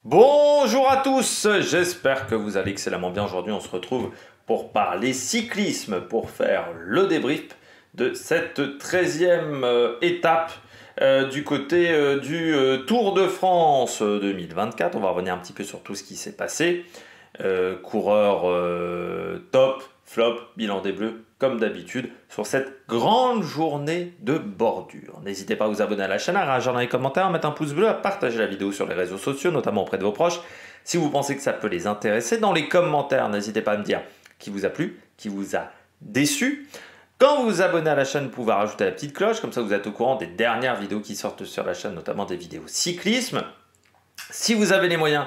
Bonjour à tous, j'espère que vous allez excellemment bien. Aujourd'hui, on se retrouve pour parler cyclisme, pour faire le débrief de cette 13e étape du côté du Tour de France 2024. On va revenir un petit peu sur tout ce qui s'est passé. Coureur top, flop, bilan des Bleus, comme d'habitude, sur cette grande journée de bordure. N'hésitez pas à vous abonner à la chaîne, à réagir dans les commentaires, à mettre un pouce bleu, à partager la vidéo sur les réseaux sociaux, notamment auprès de vos proches. Si vous pensez que ça peut les intéresser, dans les commentaires, n'hésitez pas à me dire qui vous a plu, qui vous a déçu. Quand vous vous abonnez à la chaîne, vous pouvez rajouter la petite cloche, comme ça vous êtes au courant des dernières vidéos qui sortent sur la chaîne, notamment des vidéos cyclisme. Si vous avez les moyens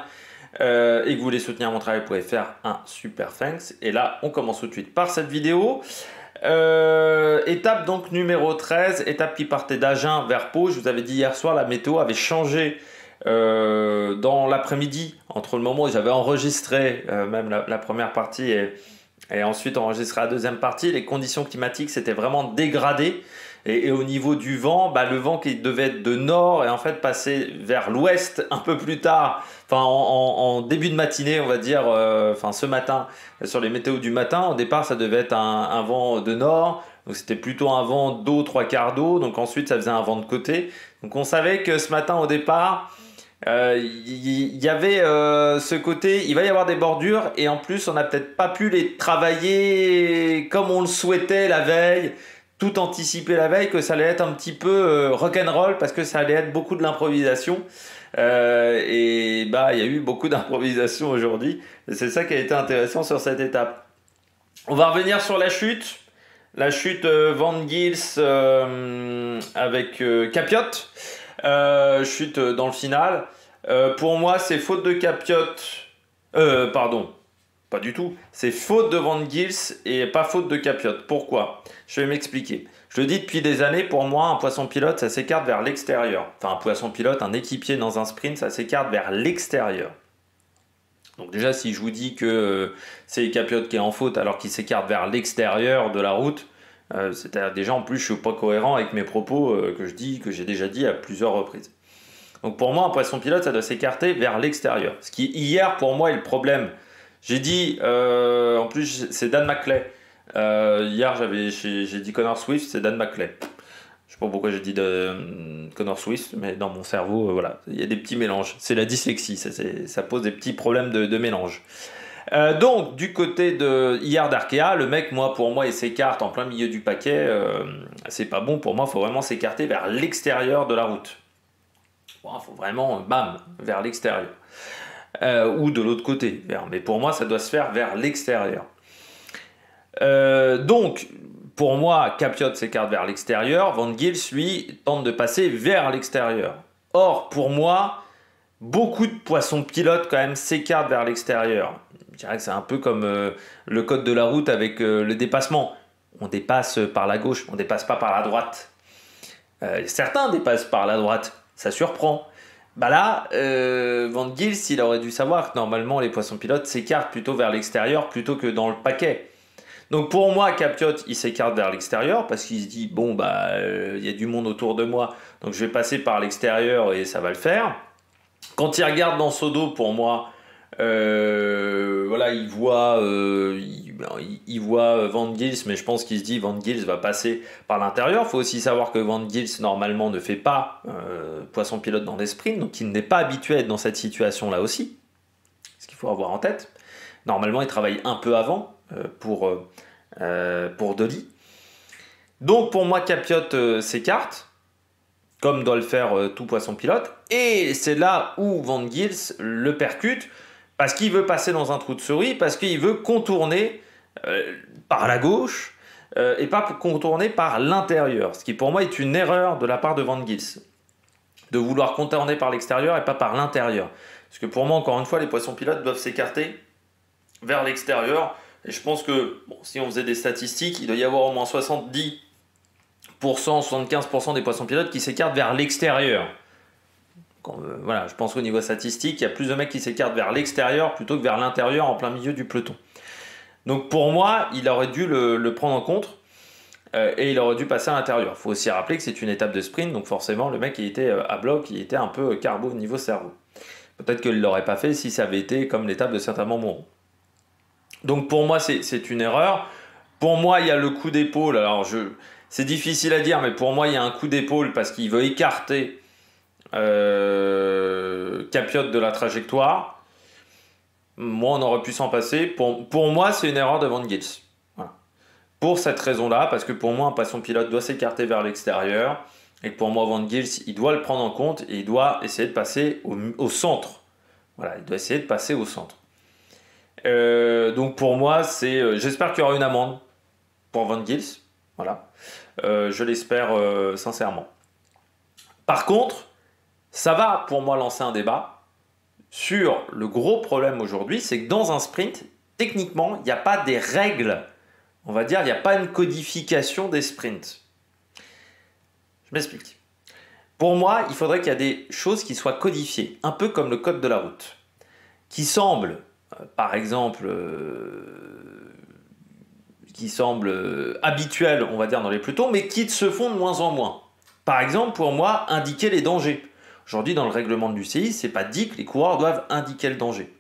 et que vous voulez soutenir mon travail, vous pouvez faire un super thanks. Et là, on commence tout de suite par cette vidéo. Étape donc numéro 13, étape qui partait d'Agen vers Pau. Je vous avais dit hier soir, la météo avait changé dans l'après-midi, entre le moment où j'avais enregistré même la première partie et ensuite enregistré la deuxième partie. Les conditions climatiques s'étaient vraiment dégradées. Et au niveau du vent, le vent qui devait être de nord et en fait passer vers l'ouest un peu plus tard, enfin en début de matinée, on va dire, ce matin, sur les météos du matin, au départ ça devait être un vent de nord, donc c'était plutôt un vent d'eau, trois quarts d'eau, donc ensuite ça faisait un vent de côté. Donc on savait que ce matin au départ, y avait ce côté, il va y avoir des bordures et en plus on n'a peut-être pas pu les travailler comme on le souhaitait la veille, tout anticiper la veille, que ça allait être un petit peu rock'n'roll parce que ça allait être beaucoup de l'improvisation. Il y a eu beaucoup d'improvisation aujourd'hui. Et c'est ça qui a été intéressant sur cette étape. On va revenir sur la chute. La chute Van Gils avec Capiot. Chute dans le final. Pour moi, c'est faute de Capiot. Pardon. Pas du tout. C'est faute de Van Gils et pas faute de Capiot. Pourquoi? Je vais m'expliquer. Je le dis depuis des années, pour moi, un poisson pilote, ça s'écarte vers l'extérieur. Enfin, un poisson pilote, un équipier dans un sprint, ça s'écarte vers l'extérieur. Donc déjà, si je vous dis que c'est Capiot qui est en faute alors qu'il s'écarte vers l'extérieur de la route, c'est-à-dire déjà en plus je suis pas cohérent avec mes propos que je dis, que j'ai déjà dit à plusieurs reprises. Donc pour moi, un poisson pilote, ça doit s'écarter vers l'extérieur. Ce qui hier pour moi est le problème. J'ai dit, en plus c'est Dan McLay. Hier j'ai dit Connor Swift, c'est Dan McLay. Je sais pas pourquoi j'ai dit Connor Swift, mais dans mon cerveau, voilà, il y a des petits mélanges. C'est la dyslexie, ça pose des petits problèmes de mélange. Donc du côté de hier d'Arkea, le mec, pour moi, il s'écarte en plein milieu du paquet. C'est pas bon pour moi, il faut vraiment s'écarter vers l'extérieur de la route. Il faut vraiment, bam, vers l'extérieur. Ou de l'autre côté. Mais pour moi, ça doit se faire vers l'extérieur. Donc, pour moi, Capiot s'écarte vers l'extérieur. Van Gils, lui, tente de passer vers l'extérieur. Or, pour moi, beaucoup de poissons pilotes, quand même, s'écartent vers l'extérieur. Je dirais que c'est un peu comme le code de la route avec le dépassement. On dépasse par la gauche, on ne dépasse pas par la droite. Certains dépassent par la droite. Ça surprend. Van Gils, il aurait dû savoir que normalement les poissons pilotes s'écartent plutôt vers l'extérieur plutôt que dans le paquet. Donc pour moi, Capiot, il s'écarte vers l'extérieur parce qu'il se dit bon y a du monde autour de moi, donc je vais passer par l'extérieur et ça va le faire. Quand il regarde dans son dos, pour moi, il voit Van Gils, mais je pense qu'il se dit Van Gils va passer par l'intérieur. Il faut aussi savoir que Van Gils, normalement, ne fait pas poisson pilote dans des sprints, donc il n'est pas habitué à être dans cette situation-là aussi. Ce qu'il faut avoir en tête. Normalement, il travaille un peu avant pour Dolly. Donc pour moi, Capiot s'écarte, comme doit le faire tout poisson pilote. Et c'est là où Van Gils le percute, parce qu'il veut passer dans un trou de souris, parce qu'il veut contourner par la gauche et pas contourner par l'intérieur. Ce qui pour moi est une erreur de la part de Van Gils, de vouloir contourner par l'extérieur et pas par l'intérieur. Parce que pour moi, encore une fois, les poissons pilotes doivent s'écarter vers l'extérieur. Et je pense que si on faisait des statistiques, il doit y avoir au moins 70%, 75% des poissons pilotes qui s'écartent vers l'extérieur. Je pense qu'au niveau statistique, il y a plus de mecs qui s'écartent vers l'extérieur plutôt que vers l'intérieur en plein milieu du peloton. Donc pour moi, il aurait dû le prendre en compte et il aurait dû passer à l'intérieur. Il faut aussi rappeler que c'est une étape de sprint, donc forcément le mec il était à bloc, il était un peu carbo au niveau cerveau. Peut-être qu'il ne l'aurait pas fait si ça avait été comme l'étape de Saint-Amand-Montrond. Donc pour moi, c'est une erreur. Pour moi, il y a le coup d'épaule. Alors, c'est difficile à dire, mais pour moi, il y a un coup d'épaule parce qu'il veut écarter Capiot de la trajectoire. Moi, on aurait pu s'en passer. Pour moi, c'est une erreur de Van Gils. Voilà. Pour cette raison-là, parce que pour moi, un passion pilote doit s'écarter vers l'extérieur. Et que pour moi, Van Gils, il doit le prendre en compte et il doit essayer de passer au centre. Voilà, il doit essayer de passer au centre. Donc pour moi, j'espère qu'il y aura une amende pour Van Gils. Voilà. Je l'espère sincèrement. Par contre, ça va pour moi lancer un débat sur le gros problème aujourd'hui, c'est que dans un sprint, techniquement, il n'y a pas des règles. On va dire, il n'y a pas une codification des sprints. Je m'explique. Pour moi, il faudrait qu'il y ait des choses qui soient codifiées, un peu comme le code de la route, qui semblent, par exemple, habituels, on va dire, dans les pelotons, mais qui se font de moins en moins. Par exemple, pour moi, indiquer les dangers. Aujourd'hui, dans le règlement de l'UCI, c'est pas dit que les coureurs doivent indiquer le danger.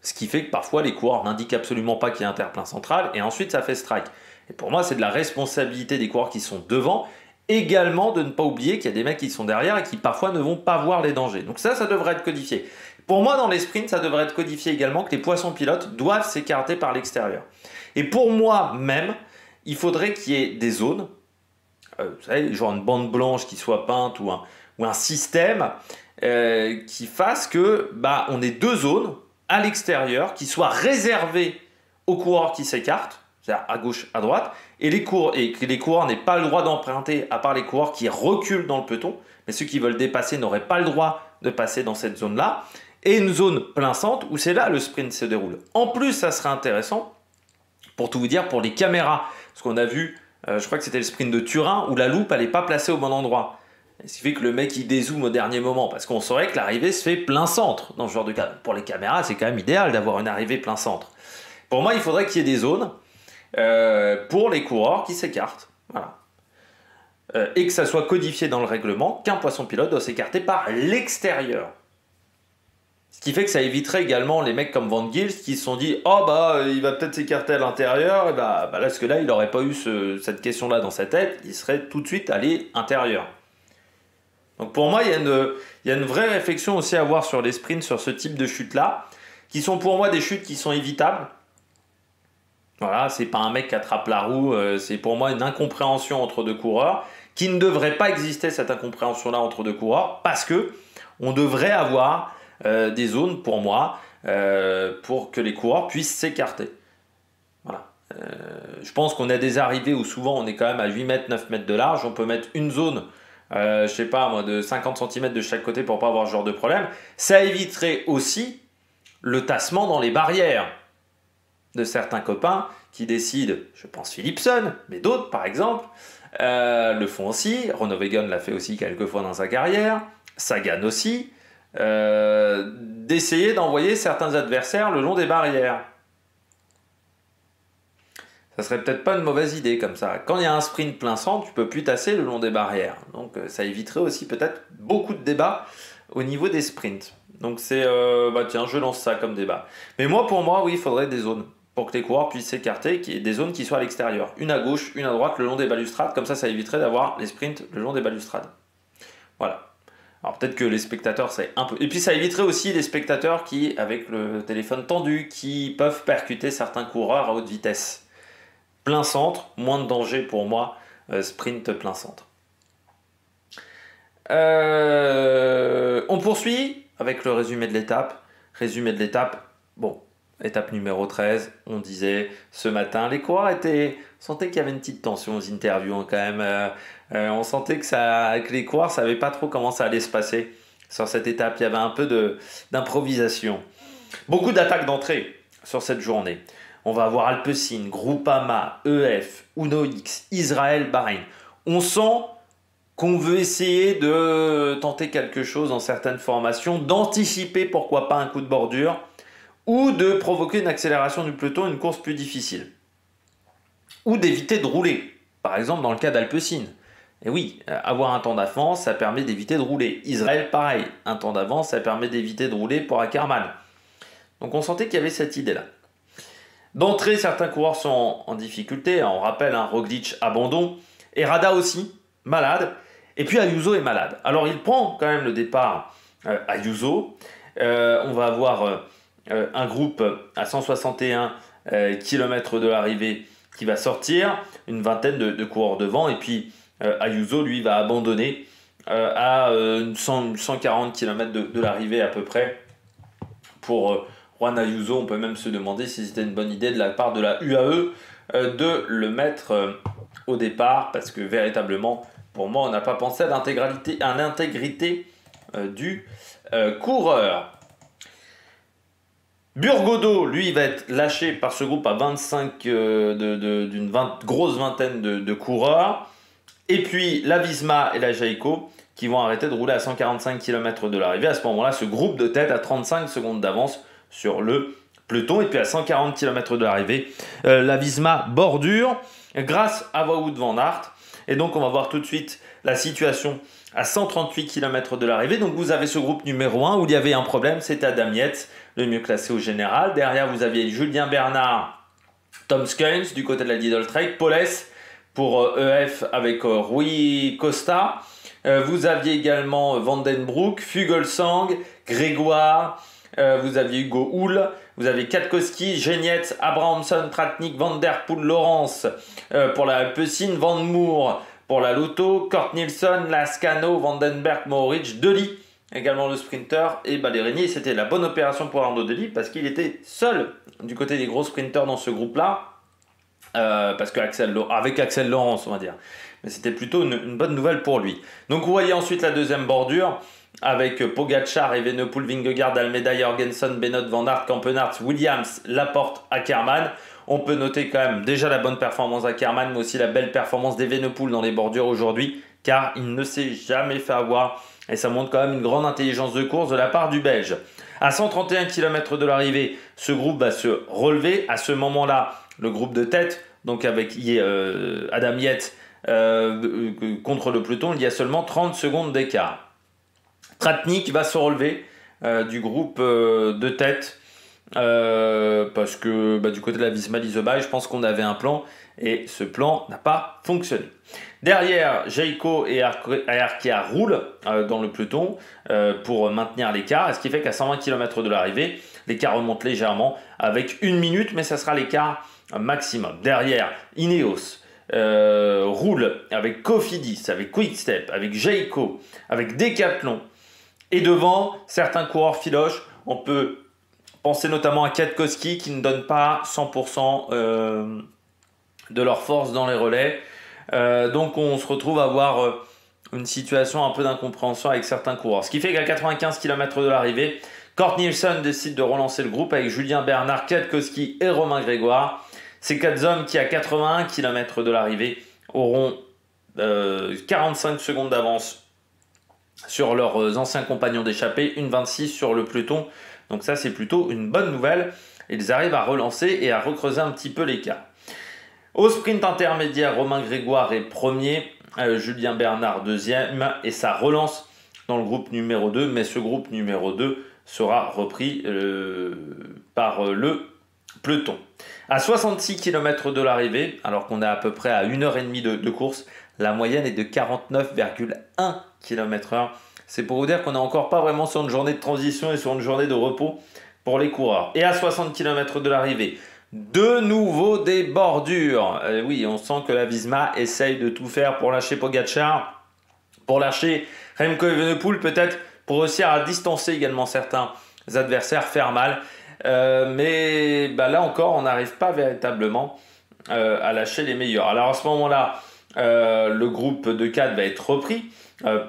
Ce qui fait que parfois, les coureurs n'indiquent absolument pas qu'il y a un terre-plein central, et ensuite, ça fait strike. Et pour moi, c'est de la responsabilité des coureurs qui sont devant, également de ne pas oublier qu'il y a des mecs qui sont derrière et qui parfois ne vont pas voir les dangers. Donc ça devrait être codifié. Pour moi, dans les sprints, ça devrait être codifié également que les poissons pilotes doivent s'écarter par l'extérieur. Et pour moi même, il faudrait qu'il y ait des zones, vous savez, genre une bande blanche qui soit peinte ou un système qui fasse que on ait deux zones à l'extérieur qui soient réservées aux coureurs qui s'écartent, c'est-à-dire à gauche, à droite, et que les coureurs n'aient pas le droit d'emprunter, à part les coureurs qui reculent dans le peloton, mais ceux qui veulent dépasser n'auraient pas le droit de passer dans cette zone-là, et une zone plein centre où c'est là le sprint se déroule. En plus, ça serait intéressant, pour tout vous dire, pour les caméras, parce qu'on a vu, je crois que c'était le sprint de Turin, où la loupe, elle n'est pas placée au bon endroit. Ce qui fait que le mec, il dézoome au dernier moment, parce qu'on saurait que l'arrivée se fait plein centre dans ce genre de cas. Pour les caméras, c'est quand même idéal d'avoir une arrivée plein centre. Pour moi, il faudrait qu'il y ait des zones pour les coureurs qui s'écartent. Voilà. Et que ça soit codifié dans le règlement qu'un poisson pilote doit s'écarter par l'extérieur. Ce qui fait que ça éviterait également les mecs comme Van Gils qui se sont dit « Oh il va peut-être s'écarter à l'intérieur », et parce que là, il n'aurait pas eu cette question-là dans sa tête, il serait tout de suite allé intérieur. Donc pour moi, il y a une vraie réflexion aussi à avoir sur les sprints, sur ce type de chutes-là, qui sont pour moi des chutes qui sont évitables. Voilà, c'est pas un mec qui attrape la roue, c'est pour moi une incompréhension entre deux coureurs, qui ne devrait pas exister cette incompréhension-là entre deux coureurs, parce que on devrait avoir des zones pour moi, pour que les coureurs puissent s'écarter. Voilà. Je pense qu'on a des arrivées où souvent on est quand même à 8 mètres, 9 mètres de large, on peut mettre une zone je sais pas moi, de 50 cm de chaque côté pour pas avoir ce genre de problème. Ça éviterait aussi le tassement dans les barrières de certains copains qui décident, je pense Philipsen, mais d'autres par exemple, le font aussi. Groenewegen l'a fait aussi quelques fois dans sa carrière, Sagan aussi, d'essayer d'envoyer certains adversaires le long des barrières. Ça serait peut-être pas une mauvaise idée comme ça. Quand il y a un sprint plein centre, tu peux plus tasser le long des barrières. Donc ça éviterait aussi peut-être beaucoup de débats au niveau des sprints. Donc c'est, tiens, je lance ça comme débat. Mais pour moi, oui, il faudrait des zones pour que les coureurs puissent s'écarter, qu'il y ait des zones qui soient à l'extérieur. Une à gauche, une à droite, le long des balustrades. Comme ça éviterait d'avoir les sprints le long des balustrades. Voilà. Alors peut-être que les spectateurs, c'est un peu... Et puis ça éviterait aussi les spectateurs qui, avec le téléphone tendu, qui peuvent percuter certains coureurs à haute vitesse. Plein centre, moins de danger pour moi, sprint plein centre. On poursuit avec le résumé de l'étape. Résumé de l'étape, étape numéro 13, on disait ce matin, les coureurs on sentait qu'il y avait une petite tension aux interviews quand même. On sentait que les coureurs ne savaient pas trop comment ça allait se passer sur cette étape. Il y avait un peu d'improvisation. Beaucoup d'attaques d'entrée sur cette journée. On va avoir Alpecin, Groupama, EF, Uno X, Israël, Bahreïn. On sent qu'on veut essayer de tenter quelque chose dans certaines formations, d'anticiper pourquoi pas un coup de bordure, ou de provoquer une accélération du peloton, une course plus difficile. Ou d'éviter de rouler. Par exemple, dans le cas d'Alpecin. Et oui, avoir un temps d'avance, ça permet d'éviter de rouler. Israël, pareil, un temps d'avance, ça permet d'éviter de rouler pour Ackermann. Donc on sentait qu'il y avait cette idée-là. D'entrée, certains coureurs sont en difficulté. On rappelle, Roglic abandon. Et Rada aussi, malade. Et puis Ayuso est malade. Alors il prend quand même le départ Ayuso. On va avoir un groupe à 161 km de l'arrivée qui va sortir. Une vingtaine de coureurs devant. Et puis Ayuso, lui, va abandonner à 140 km de l'arrivée à peu près pour Juan Ayuso. On peut même se demander si c'était une bonne idée de la part de la UAE de le mettre au départ, parce que véritablement, pour moi, on n'a pas pensé à l'intégrité du coureur. Burgodo, lui, va être lâché par ce groupe à 25 d'une grosse vingtaine de coureurs. Et puis la Visma et la Jayco qui vont arrêter de rouler à 145 km de l'arrivée. À ce moment-là, ce groupe de tête a 35 secondes d'avance sur le peloton. Et puis à 140 km de l'arrivée, la Visma bordure grâce à Wout van Aert. Et donc on va voir tout de suite la situation à 138 km de l'arrivée. Donc vous avez ce groupe numéro 1 où il y avait un problème, c'était Adam Yates, le mieux classé au général. Derrière vous aviez Julien Bernard, Tom Skuins du côté de la Lidl Trek, Poles pour EF avec Rui Costa. Vous aviez également Vandenbroek, Fuglsang, Grégoire, vous aviez Hugo Hull, vous avez Katkowski, Geniet, Abrahamson, Tratnik, Van Der Poel, Laurence pour la Alpecin, Van Moer pour la Lotto, Kort Nielsen, Lascano, Vandenberg, Mohoric, Dely, également le sprinter, et Ballerini. C'était la bonne opération pour Arnaud Dely parce qu'il était seul du côté des gros sprinters dans ce groupe-là. Parce que avec Axel Laurence, on va dire. Mais c'était plutôt une bonne nouvelle pour lui. Donc vous voyez ensuite la deuxième bordure avec Pogacar, Evenepoel, Vingegaard, Almeida, Jorgensen, Benoît, Van Aert, Campenart, Williams, Laporte, Ackermann. On peut noter quand même déjà la bonne performance d'Ackermann, mais aussi la belle performance d'Evenepoel dans les bordures aujourd'hui, car il ne s'est jamais fait avoir. Et ça montre quand même une grande intelligence de course de la part du Belge. À 131 km de l'arrivée, ce groupe va se relever. À ce moment-là, le groupe de tête, donc avec Adam Yates contre le peloton, il y a seulement 30 secondes d'écart. Tratnik va se relever du groupe de tête parce que du côté de la Visma Lease, je pense qu'on avait un plan et ce plan n'a pas fonctionné. Derrière, Jayco et Arkea roulent dans le peloton pour maintenir l'écart, ce qui fait qu'à 120 km de l'arrivée, l'écart remonte légèrement avec 1 minute, mais ça sera l'écart maximum. Derrière, Ineos roule avec Cofidis, avec Quickstep, avec Jayco, avec Decathlon. Et devant, certains coureurs filoches, on peut penser notamment à Katkowski qui ne donne pas 100% de leur force dans les relais. Donc on se retrouve à avoir une situation un peu d'incompréhension avec certains coureurs. Ce qui fait qu'à 95 km de l'arrivée, Kort Nielsen décide de relancer le groupe avec Julien Bernard, Katkowski et Romain Grégoire. Ces 4 hommes qui à 81 km de l'arrivée auront 45 secondes d'avance sur leurs anciens compagnons d'échappée, 1,26 sur le peloton. Donc ça c'est plutôt une bonne nouvelle. Ils arrivent à relancer et à recreuser un petit peu l'écart. Au sprint intermédiaire, Romain Grégoire est premier, Julien Bernard deuxième, et ça relance dans le groupe numéro 2, mais ce groupe numéro 2 sera repris par le peloton. À 66 km de l'arrivée, alors qu'on est à peu près à 1h30 de course, la moyenne est de 49,1 km/h. C'est pour vous dire qu'on n'est encore pas vraiment sur une journée de transition et sur une journée de repos pour les coureurs. Et à 60 km de l'arrivée, de nouveau des bordures. Oui, on sent que la Visma essaye de tout faire pour lâcher Pogacar, pour lâcher Remco Evenepoel, peut-être pour réussir à distancer également certains adversaires, faire mal. Mais là encore, on n'arrive pas véritablement à lâcher les meilleurs. Alors à ce moment-là, le groupe de 4 va être repris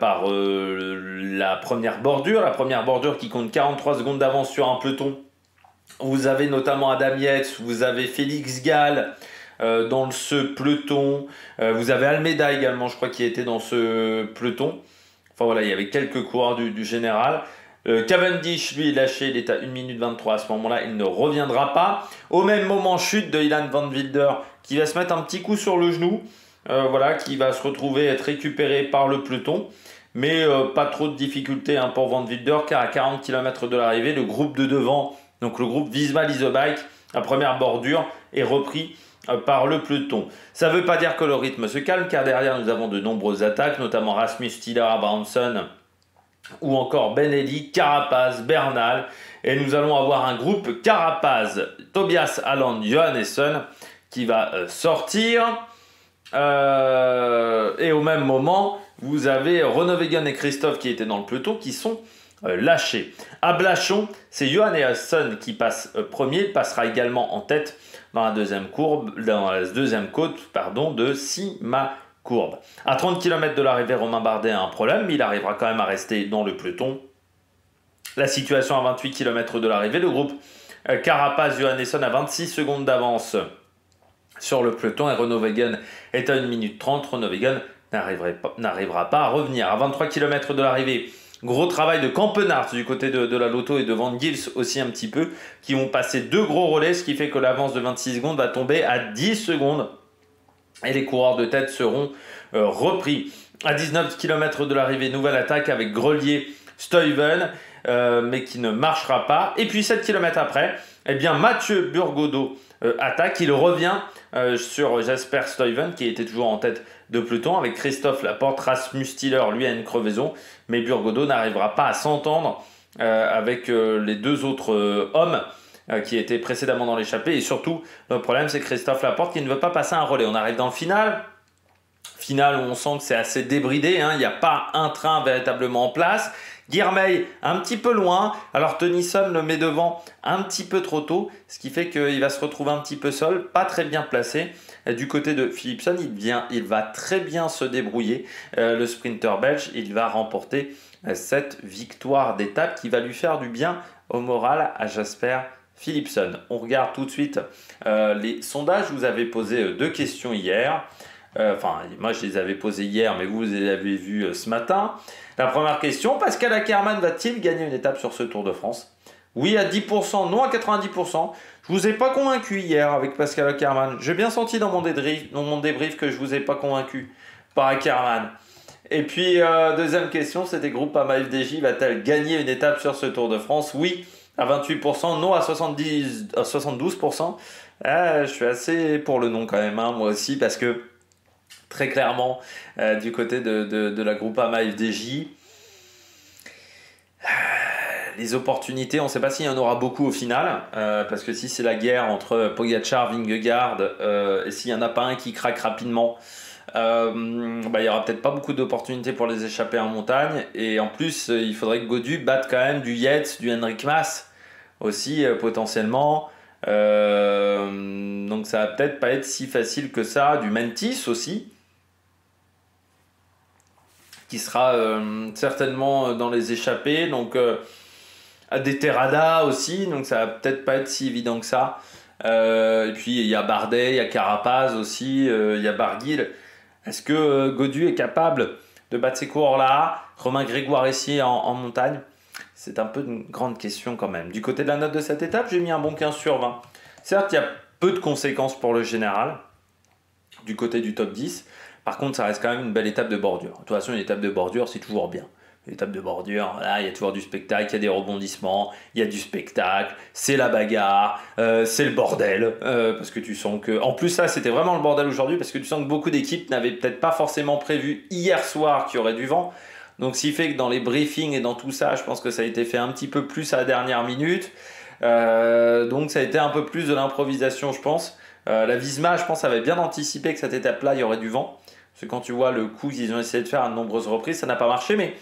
par la première bordure qui compte 43 secondes d'avance sur un peloton. Vous avez notamment Adam Yates, vous avez Félix Gall dans ce peloton, vous avez Almeida également, je crois, qui était dans ce peloton. Enfin voilà, il y avait quelques coureurs du général. Cavendish, lui, est lâché, il est à 1 minute 23. À ce moment-là, il ne reviendra pas. Au même moment, chute de Ilan Van Wilder qui va se mettre un petit coup sur le genou. voilà, qui va se retrouver être récupéré par le peloton. Mais pas trop de difficultés hein, pour Van Wilder, car à 40 km de l'arrivée, le groupe de devant, donc le groupe Visma Lease a Bike, la première bordure, est repris par le peloton. Ça ne veut pas dire que le rythme se calme, car derrière nous avons de nombreuses attaques, notamment Rasmus Stiller, Abrahamson, ou encore Ben Eddy, Carapaz, Bernal. Et nous allons avoir un groupe Carapaz, Tobias Haaland, Johannesson, qui va sortir. Et au même moment, vous avez Groenewegen et Christophe qui étaient dans le peloton qui sont lâchés. À Blachon, c'est Johannesson qui passe premier. Il passera également en tête dans la deuxième côte de Simacourbe. À 30 km de l'arrivée, Romain Bardet a un problème, mais il arrivera quand même à rester dans le peloton. La situation à 28 km de l'arrivée, le groupe Carapaz, Johannesson a 26 secondes d'avance sur le peloton et Groenewegen est à 1 minute 30. Groenewegen n'arrivera pas à revenir. À 23 km de l'arrivée, gros travail de Campenard du côté de la Lotto et de Van Gils aussi un petit peu, qui vont passer 2 gros relais, ce qui fait que l'avance de 26 secondes va tomber à 10 secondes et les coureurs de tête seront repris. À 19 km de l'arrivée, nouvelle attaque avec Grelier, Stuyven, mais qui ne marchera pas. Et puis 7 km après, eh bien Mathieu Burgodeau attaque, il revient sur Jasper Stuyven qui était toujours en tête de peloton avec Christophe Laporte. Rasmus Stiller lui a une crevaison, mais Burgodeau n'arrivera pas à s'entendre avec les deux autres hommes qui étaient précédemment dans l'échappée. Et surtout, le problème c'est Christophe Laporte qui ne veut pas passer un relais. On arrive dans le final où on sent que c'est assez débridé, hein. Il n'y a pas un train véritablement en place. Girmay un petit peu loin, alors Tennyson le met devant un petit peu trop tôt, ce qui fait qu'il va se retrouver un petit peu seul, pas très bien placé. Du côté de Philipsen, il va très bien se débrouiller. Le sprinter belge, il va remporter cette victoire d'étape qui va lui faire du bien au moral à Jasper Philipsen. On regarde tout de suite les sondages. Je vous avais posé 2 questions hier. Moi je les avais posées hier, mais vous les avez vues ce matin. La première question, Pascal Ackermann va-t-il gagner une étape sur ce Tour de France? Oui à 10%, non à 90%. Je vous ai pas convaincu hier avec Pascal Ackermann. J'ai bien senti dans mon débrief que je vous ai pas convaincu par Ackermann. Et puis deuxième question, c'était Groupama FDJ va-t-elle gagner une étape sur ce Tour de France? Oui à 28%, non à 72%. Je suis assez pour le non quand même, hein, moi aussi, parce que très clairement, du côté de la Groupama FDJ, les opportunités, on ne sait pas s'il y en aura beaucoup au final, parce que si c'est la guerre entre Pogačar, Vingegaard, et s'il n'y en a pas un qui craque rapidement, il n'y aura peut-être pas beaucoup d'opportunités pour les échapper en montagne. Et en plus, il faudrait que Gaudu batte quand même du Yates, du Henrik Mas aussi, potentiellement. Donc ça va peut-être pas être si facile que ça. Du Mentis aussi, qui sera certainement dans les échappées. Donc des Terrada aussi, donc ça va peut-être pas être si évident que ça. Et puis il y a Bardet, il y a Carapaz aussi, il y a Barguil. Est-ce que Gaudu est capable de battre ces coureurs-là? Romain Grégoire ici en montagne? C'est un peu une grande question quand même. Du côté de la note de cette étape, j'ai mis un bon 15 sur 20. Certes, il y a peu de conséquences pour le général, du côté du top 10. Par contre, ça reste quand même une belle étape de bordure. De toute façon, une étape de bordure, c'est toujours bien. Une étape de bordure, là, il y a toujours du spectacle, il y a des rebondissements, il y a du spectacle, c'est la bagarre, c'est le bordel, parce que tu sens que... En plus, ça, c'était vraiment le bordel aujourd'hui, parce que tu sens que beaucoup d'équipes n'avaient peut-être pas forcément prévu hier soir qu'il y aurait du vent. Donc, ce qui fait que dans les briefings et dans tout ça, je pense que ça a été fait un petit peu plus à la dernière minute. Donc, ça a été un peu plus de l'improvisation, je pense. La Visma, je pense, avait bien anticipé que cette étape-là, il y aurait du vent. Parce que quand tu vois le coup qu'ils ont essayé de faire à de nombreuses reprises, ça n'a pas marché, mais...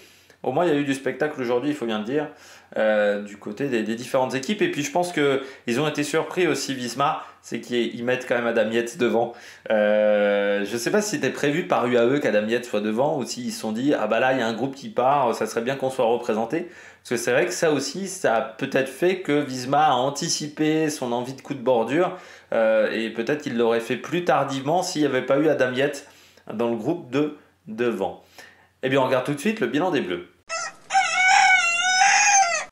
Au moins, il y a eu du spectacle aujourd'hui, il faut bien le dire, du côté des différentes équipes. Et puis, je pense qu'ils ont été surpris aussi, Visma, c'est qu'ils mettent quand même Adam Yates devant. Je ne sais pas si c'était prévu par UAE qu'Adam Yates soit devant ou s'ils se sont dit « Ah bah là, il y a un groupe qui part, ça serait bien qu'on soit représenté ». Parce que c'est vrai que ça aussi, ça a peut-être fait que Visma a anticipé son envie de coup de bordure. Et peut-être qu'il l'aurait fait plus tardivement s'il n'y avait pas eu Adam Yates dans le groupe de devant. Eh bien, on regarde tout de suite le bilan des Bleus.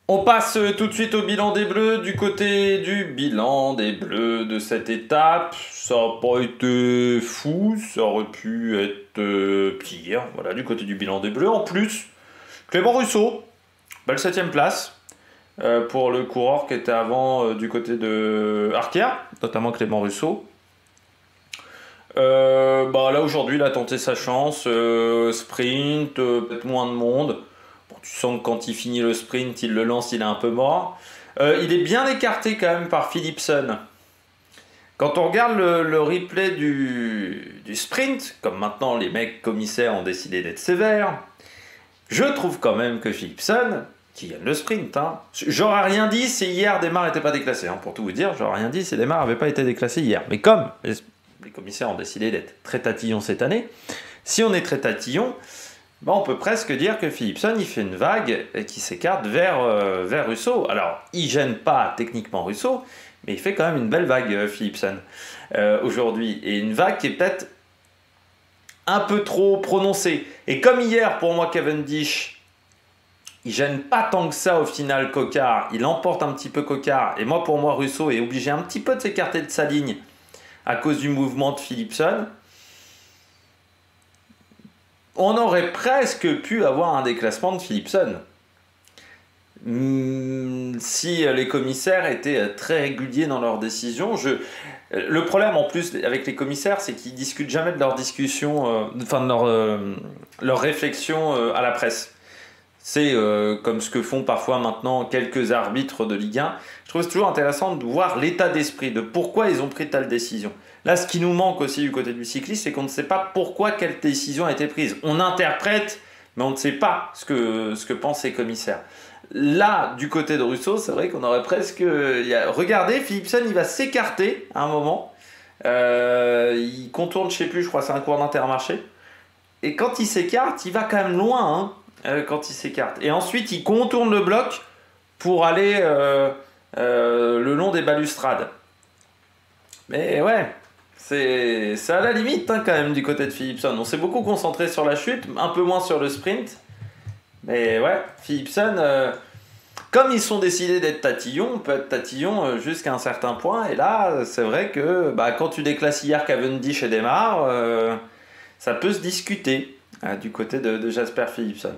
On passe tout de suite au bilan des Bleus. Du côté du bilan des Bleus de cette étape, ça n'a pas été fou, ça aurait pu être pire. Voilà, du côté du bilan des Bleus. En plus, Clément Russo, belle 7ème place pour le coureur qui était avant du côté de Arkea, notamment Clément Russo. Là aujourd'hui, il a tenté sa chance, sprint, peut-être moins de monde. Bon, tu sens que quand il finit le sprint, il le lance, il est un peu mort. Il est bien écarté quand même par Philipsen. Quand on regarde le replay du sprint, comme maintenant les mecs commissaires ont décidé d'être sévères, je trouve quand même que Philipsen, qui gagne le sprint, hein, j'aurais rien dit si hier Desmar n'était pas déclassé, hein, pour tout vous dire, j'aurais rien dit si Desmar n'avait pas été déclassé hier. Mais comme les commissaires ont décidé d'être très tatillons cette année, si on est très tatillon, on peut presque dire que Philipsen il fait une vague qui s'écarte vers Russo. Alors, il gêne pas techniquement Russo, mais il fait quand même une belle vague Philipsen aujourd'hui. Et une vague qui est peut-être un peu trop prononcée. Et comme hier, pour moi, Cavendish, il gêne pas tant que ça au final Coquard. Il emporte un petit peu Coquard. Et moi, pour moi, Russo est obligé un petit peu de s'écarter de sa ligne à cause du mouvement de Philipsen. On aurait presque pu avoir un déclassement de Philipsen. Si les commissaires étaient très réguliers dans leurs décisions. Le problème en plus avec les commissaires, c'est qu'ils discutent jamais de leurs discussions, de leurs réflexions à la presse. C'est comme ce que font parfois maintenant quelques arbitres de Ligue 1. Je trouve c'est toujours intéressant de voir l'état d'esprit, de pourquoi ils ont pris telle décision. Là, ce qui nous manque aussi du côté du cycliste, c'est qu'on ne sait pas pourquoi quelle décision a été prise. On interprète, mais on ne sait pas ce que pensent les commissaires. Là, du côté de Russo, c'est vrai qu'on aurait presque... Regardez, Philipsen, il va s'écarter à un moment. Il contourne, je ne sais plus, je crois que c'est un cours d'Intermarché. Et quand il s'écarte, il va quand même loin, quand il s'écarte. Et ensuite, il contourne le bloc pour aller le long des balustrades. Mais ouais, c'est à la limite quand même du côté de Philipsen. On s'est beaucoup concentré sur la chute, un peu moins sur le sprint. Mais ouais, Philipsen, comme ils sont décidés d'être tatillons, on peut être tatillon jusqu'à un certain point. Et là, c'est vrai que quand tu déclasses hier Cavendish et Desmar, ça peut se discuter du côté de Jasper Philipsen.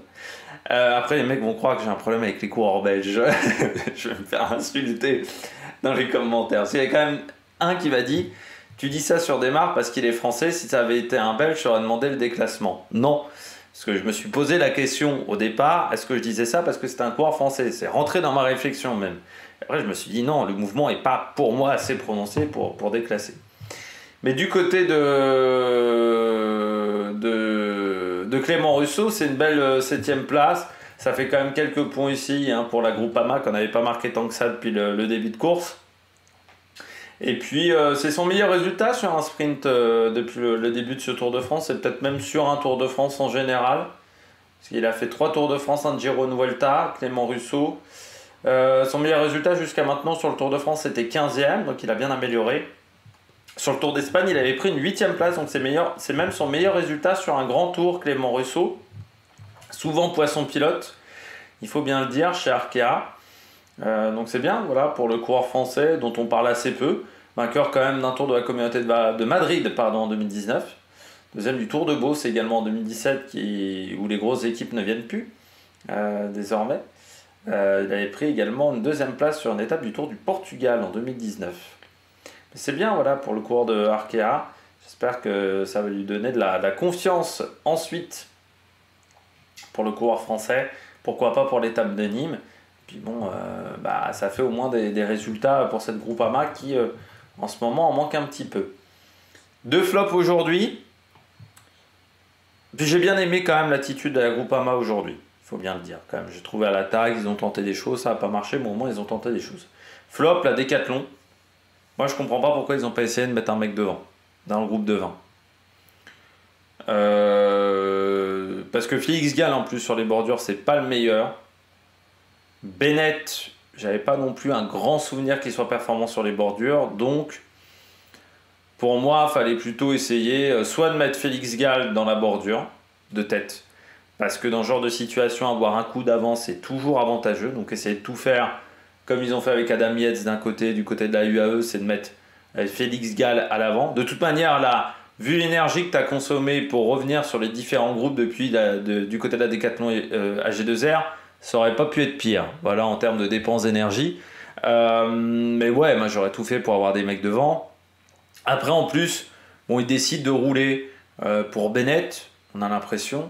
Après, les mecs vont croire que j'ai un problème avec les coureurs belges. Je vais me faire insulter dans les commentaires. Parce qu'il y a quand même un qui m'a dit « Tu dis ça sur Desmar parce qu'il est français, si ça avait été un belge, j'aurais demandé le déclassement. » Non. Parce que je me suis posé la question au départ, est-ce que je disais ça parce que c'était un coureur français? C'est rentré dans ma réflexion même. Après, je me suis dit non, le mouvement n'est pas pour moi assez prononcé pour déclasser. Mais du côté de Clément Russo, c'est une belle 7ème place. Ça fait quand même quelques points ici pour la Groupama, qu'on n'avait pas marqué tant que ça depuis le début de course. Et puis, c'est son meilleur résultat sur un sprint depuis le début de ce Tour de France, et peut-être même sur un Tour de France en général. Parce qu'il a fait 3 Tours de France, un Giro, une Vuelta, Clément Russo. Son meilleur résultat jusqu'à maintenant sur le Tour de France, c'était 15e, donc il a bien amélioré. Sur le Tour d'Espagne, il avait pris une 8e place, donc c'est même son meilleur résultat sur un grand tour, Clément Russo. Souvent poisson pilote, il faut bien le dire, chez Arkea. Donc c'est bien, voilà, pour le coureur français dont on parle assez peu. Vainqueur quand même d'un tour de la communauté de Madrid en 2019. Deuxième du Tour de Beauce également en 2017, où les grosses équipes ne viennent plus désormais. Il avait pris également une 2e place sur une étape du Tour du Portugal en 2019. Mais c'est bien, voilà, pour le coureur de Arkea. J'espère que ça va lui donner de la confiance ensuite pour le coureur français. Pourquoi pas pour l'étape de Nîmes. Puis bon, ça fait au moins des résultats pour cette Groupama qui, en ce moment, en manque un petit peu. 2 flops aujourd'hui. Puis j'ai bien aimé quand même l'attitude de la Groupama aujourd'hui. Il faut bien le dire quand même. J'ai trouvé à la tag, ils ont tenté des choses, ça n'a pas marché, mais au moins ils ont tenté des choses. Flop, la Décathlon. Moi je comprends pas pourquoi ils n'ont pas essayé de mettre un mec devant, dans le groupe de 20. Parce que Félix Gall en plus sur les bordures, c'est pas le meilleur. Bennett, j'avais pas non plus un grand souvenir qu'il soit performant sur les bordures, donc pour moi, il fallait plutôt essayer soit de mettre Félix Gall dans la bordure de tête, parce que dans ce genre de situation, avoir un coup d'avance est toujours avantageux. Donc essayer de tout faire comme ils ont fait avec Adam Yates d'un côté, du côté de la UAE, c'est de mettre Félix Gall à l'avant. De toute manière, là, vu l'énergie que tu as consommée pour revenir sur les différents groupes depuis du côté de la Décathlon AG2R, ça aurait pas pu être pire, voilà, en termes de dépenses d'énergie. Mais ouais, moi j'aurais tout fait pour avoir des mecs devant. Après, en plus, bon, ils décident de rouler pour Bennett, on a l'impression.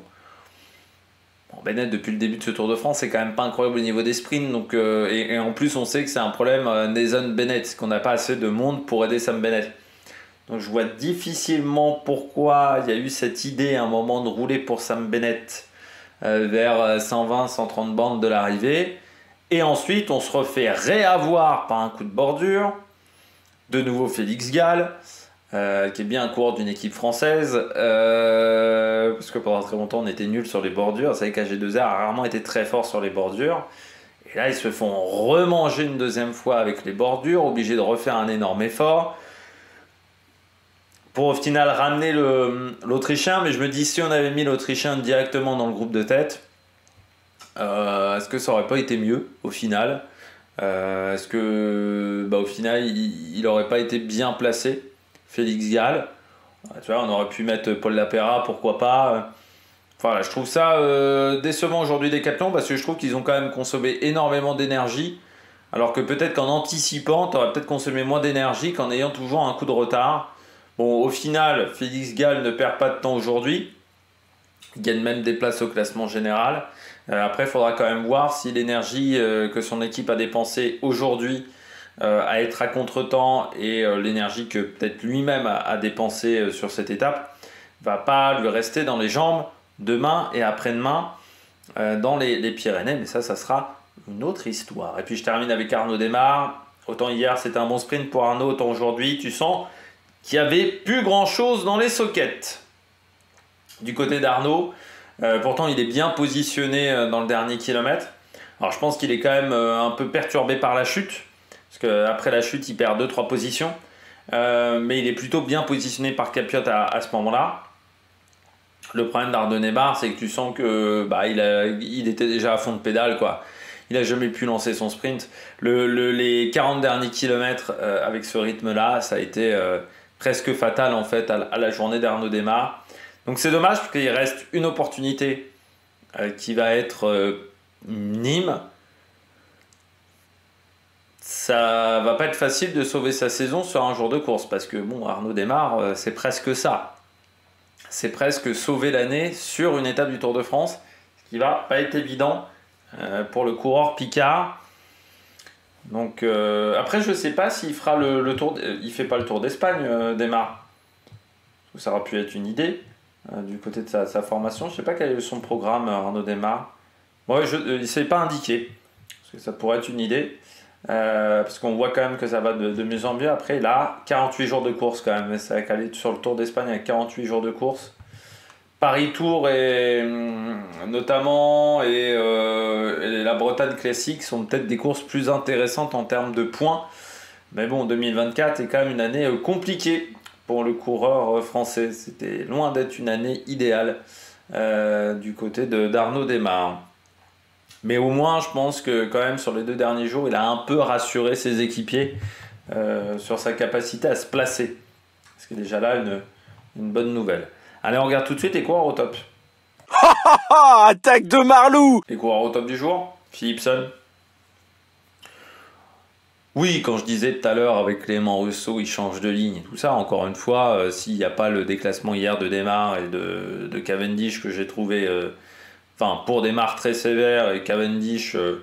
Bon, Bennett, depuis le début de ce Tour de France, c'est quand même pas incroyable au niveau des sprints. Donc, et en plus, on sait que c'est un problème Nathan Bennett, qu'on n'a pas assez de monde pour aider Sam Bennett. Donc, je vois difficilement pourquoi il y a eu cette idée à un moment de rouler pour Sam Bennett vers 120-130 bandes de l'arrivée. Et ensuite, on se refait réavoir par un coup de bordure. De nouveau Félix Gall, qui est bien un coureur d'une équipe française. Parce que pendant très longtemps, on était nuls sur les bordures. C'est vrai qu'AG2R a rarement été très fort sur les bordures. Et là, ils se font remanger une deuxième fois avec les bordures, obligés de refaire un énorme effort. Pour au final ramener l'Autrichien. Mais je me dis, si on avait mis l'Autrichien directement dans le groupe de tête, est-ce que ça aurait pas été mieux au final? Est-ce que au final il n'aurait pas été bien placé, Félix Gall? Tu vois, on aurait pu mettre Paul Lapera, pourquoi pas. Enfin, je trouve ça décevant aujourd'hui Décathlon, parce que je trouve qu'ils ont quand même consommé énormément d'énergie, alors que peut-être qu'en anticipant, tu aurais peut-être consommé moins d'énergie qu'en ayant toujours un coup de retard. Bon, au final, Félix Gall ne perd pas de temps aujourd'hui. Il gagne même des places au classement général. Après, il faudra quand même voir si l'énergie que son équipe a dépensée aujourd'hui à être à contre-temps et l'énergie que peut-être lui-même a dépensée sur cette étape va pas lui rester dans les jambes demain et après-demain dans les Pyrénées. Mais ça sera une autre histoire. Et puis je termine avec Arnaud Démare. Autant hier c'était un bon sprint pour Arnaud, autant aujourd'hui tu sens qu'il n'y avait plus grand-chose dans les sockets. Du côté d'Arnaud, pourtant il est bien positionné dans le dernier kilomètre. Alors je pense qu'il est quand même un peu perturbé par la chute, parce qu'après la chute il perd 2-3 positions, mais il est plutôt bien positionné par Capiot à ce moment-là. Le problème d'Arnaud Démare, c'est que tu sens que il était déjà à fond de pédale, quoi. Il n'a jamais pu lancer son sprint. Les 40 derniers kilomètres avec ce rythme-là, ça a été presque fatal en fait à la journée d'Arnaud Démare. Donc c'est dommage parce qu'il reste une opportunité qui va être Nîmes. Ça va pas être facile de sauver sa saison sur un jour de course, parce que bon, Arnaud Démare, c'est presque ça. C'est presque sauver l'année sur une étape du Tour de France, ce qui va pas être évident pour le coureur Picard. Donc après, je sais pas s'il fera le tour. Il fait pas le Tour d'Espagne, Démare. Ça aurait pu être une idée. Du côté de sa formation. Je ne sais pas quel est son programme, Arnaud Démare. Ouais, il ne s'est pas indiqué, parce que ça pourrait être une idée, parce qu'on voit quand même que ça va de mieux en mieux. Après, là, 48 jours de course quand même, ça va caler sur le Tour d'Espagne avec 48 jours de course. Paris-Tour notamment et la Bretagne classique sont peut-être des courses plus intéressantes en termes de points. Mais bon, 2024 est quand même une année compliquée pour le coureur français. C'était loin d'être une année idéale du côté d'Arnaud Démare. Mais au moins, je pense que quand même sur les 2 derniers jours, il a un peu rassuré ses équipiers sur sa capacité à se placer. Ce qui est déjà là une bonne nouvelle. Allez, on regarde tout de suite les coureurs au top. Attaque de Marlou! Les coureurs au top du jour. Philipsen. Oui, quand je disais tout à l'heure avec Clément Rousseau, il change de ligne et tout ça, encore une fois, s'il n'y a pas le déclassement hier de Démare et de Cavendish que j'ai trouvé, pour Démare très sévère et Cavendish, je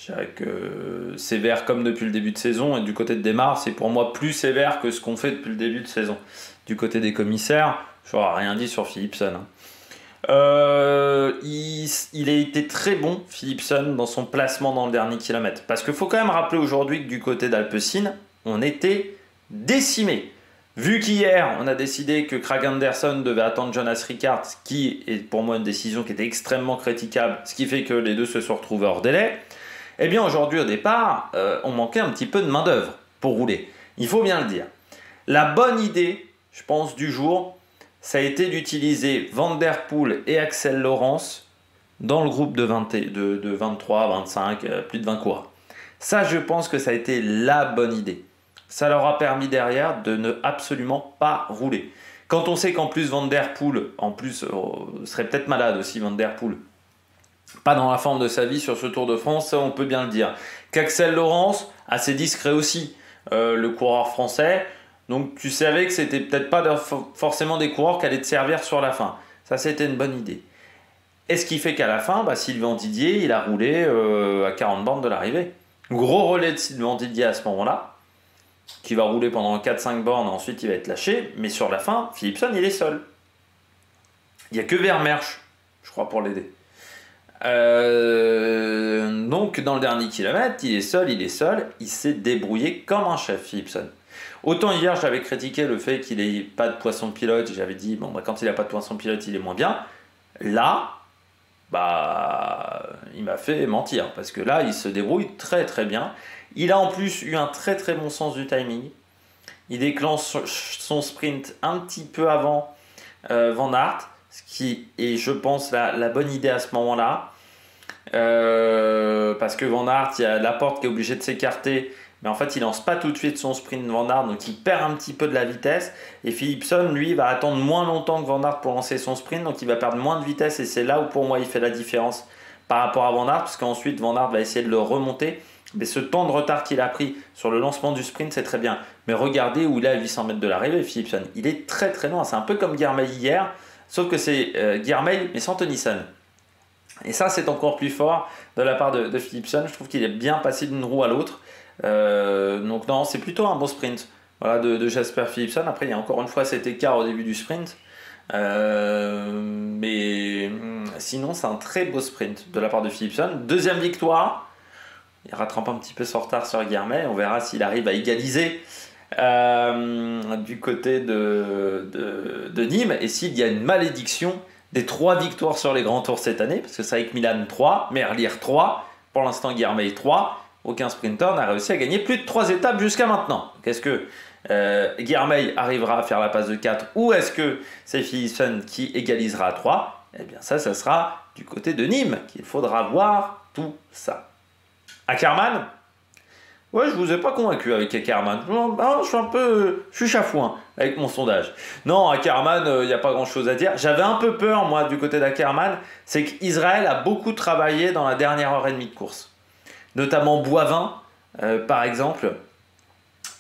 dirais que sévère comme depuis le début de saison, et du côté de Démare, c'est pour moi plus sévère que ce qu'on fait depuis le début de saison. Du côté des commissaires, je n'aurais rien dit sur Philipsen. Il a été très bon, Philipsen, dans son placement dans le dernier kilomètre. Parce qu'il faut quand même rappeler aujourd'hui que du côté d'Alpecin, on était décimé. Vu qu'hier, on a décidé que Craig Anderson devait attendre Jonas Rickaert, ce qui est pour moi une décision qui était extrêmement critiquable, ce qui fait que les deux se sont retrouvés hors délai. Eh bien aujourd'hui, au départ, on manquait un petit peu de main-d'œuvre pour rouler. Il faut bien le dire. La bonne idée, je pense, du jour, ça a été d'utiliser Van Der Poel et Axel Laurens dans le groupe de 23, 25, plus de 20 coureurs. Ça, je pense que ça a été la bonne idée. Ça leur a permis derrière de ne absolument pas rouler. Quand on sait qu'en plus Van Der Poel, serait peut-être malade aussi Van Der Poel, pas dans la forme de sa vie sur ce Tour de France, ça on peut bien le dire. Qu'Axel Laurens, assez discret aussi, le coureur français, donc tu savais que c'était peut-être pas forcément des coureurs qui allaient te servir sur la fin. Ça, c'était une bonne idée. Et ce qui fait qu'à la fin, Sylvain Didier, il a roulé à 40 bornes de l'arrivée. Gros relais de Sylvain Didier à ce moment-là, qui va rouler pendant 4-5 bornes, ensuite il va être lâché, mais sur la fin, Philipsen, il est seul. Il n'y a que Vermersch, je crois, pour l'aider. Donc dans le dernier kilomètre, il est seul, il s'est débrouillé comme un chef, Philipsen. Autant hier, j'avais critiqué le fait qu'il n'ait pas de poisson de pilote, j'avais dit, quand il n'a pas de poisson de pilote, il est moins bien. Là, il m'a fait mentir, parce que là, il se débrouille très très bien. Il a en plus eu un très très bon sens du timing. Il déclenche son sprint un petit peu avant Van Aert, ce qui est, je pense, la bonne idée à ce moment-là. Parce que Van Aert, il y a Laporte qui est obligé de s'écarter, mais en fait il lance pas tout de suite son sprint Van Aert, donc il perd un petit peu de la vitesse, et Philipsen lui va attendre moins longtemps que Van Aert pour lancer son sprint, donc il va perdre moins de vitesse, et c'est là où pour moi il fait la différence par rapport à Van Aert, parce qu'ensuite Van Aert va essayer de le remonter, mais ce temps de retard qu'il a pris sur le lancement du sprint, c'est très bien, mais regardez où il est à 800 mètres de l'arrivée, Philipsen, il est très très loin, c'est un peu comme Girmay hier, sauf que c'est Girmay mais sans Tennyson. Et ça, c'est encore plus fort de la part de Philipsen. Je trouve qu'il est bien passé d'une roue à l'autre. Donc non, c'est plutôt un bon sprint, voilà, de Jasper Philipsen. Après, il y a encore une fois cet écart au début du sprint. Mais sinon, c'est un très beau sprint de la part de Philipsen. Deuxième victoire. Il rattrape un petit peu son retard sur Girmay. On verra s'il arrive à égaliser du côté de Nîmes. Et s'il y a une malédiction des 3 victoires sur les grands tours cette année, parce que c'est avec Milan 3, Merlier 3, pour l'instant Girmay 3, aucun sprinter n'a réussi à gagner plus de 3 étapes jusqu'à maintenant. Est-ce que Girmay arrivera à faire la passe de 4, ou est-ce que c'est Philipsen qui égalisera à 3? Eh bien ça sera du côté de Nîmes qu'il faudra voir tout ça. Ackermann, ouais, je vous ai pas convaincu avec Ackermann. Je suis chafouin avec mon sondage. Non, Ackermann, il n'y a pas grand chose à dire. J'avais un peu peur, moi, du côté d'Ackermann, c'est qu'Israël a beaucoup travaillé dans la dernière heure et demie de course. Notamment Boivin, par exemple,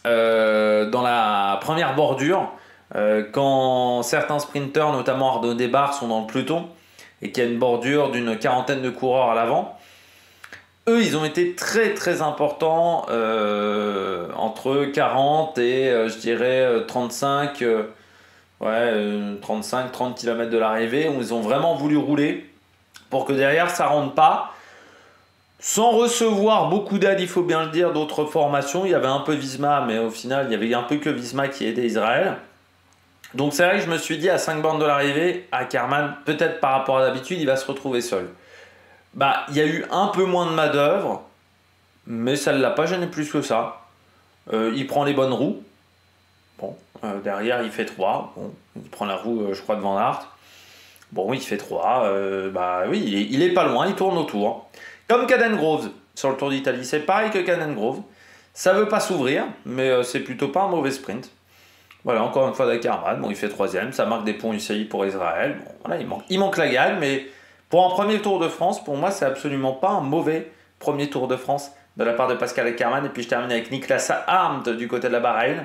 dans la première bordure, quand certains sprinteurs, notamment Arnaud Desbarres, sont dans le peloton, et qu'il y a une bordure d'une quarantaine de coureurs à l'avant, eux, ils ont été très très importants entre 40 et je dirais 35, 30 km de l'arrivée, où ils ont vraiment voulu rouler pour que derrière ça rentre pas. Sans recevoir beaucoup d'aide, il faut bien le dire, d'autres formations. Il y avait un peu Visma, mais au final, il y avait un peu que Visma qui aidait Israël. Donc c'est vrai que je me suis dit, à 5 bornes de l'arrivée, Ackermann, peut-être par rapport à d'habitude, il va se retrouver seul. Il y a eu un peu moins de main-d'œuvre, mais ça ne l'a pas gêné plus que ça. Il prend les bonnes roues. Bon, derrière, il fait 3. Bon, il prend la roue, je crois, de Van Aert. Bon, il fait 3. Oui, il est pas loin, il tourne autour. Comme Caden Groves sur le Tour d'Italie. C'est pareil que Caden Groves. Ça veut pas s'ouvrir, mais c'est plutôt pas un mauvais sprint. Voilà, encore une fois d'Ackermann. Bon, il fait 3ème. Ça marque des points UCI pour Israël. Bon, voilà, il manque la gagne, mais pour un premier Tour de France, pour moi, c'est absolument pas un mauvais premier Tour de France de la part de Pascal Ackermann. Et puis je termine avec Niklas Arndt du côté de la Bahreïn.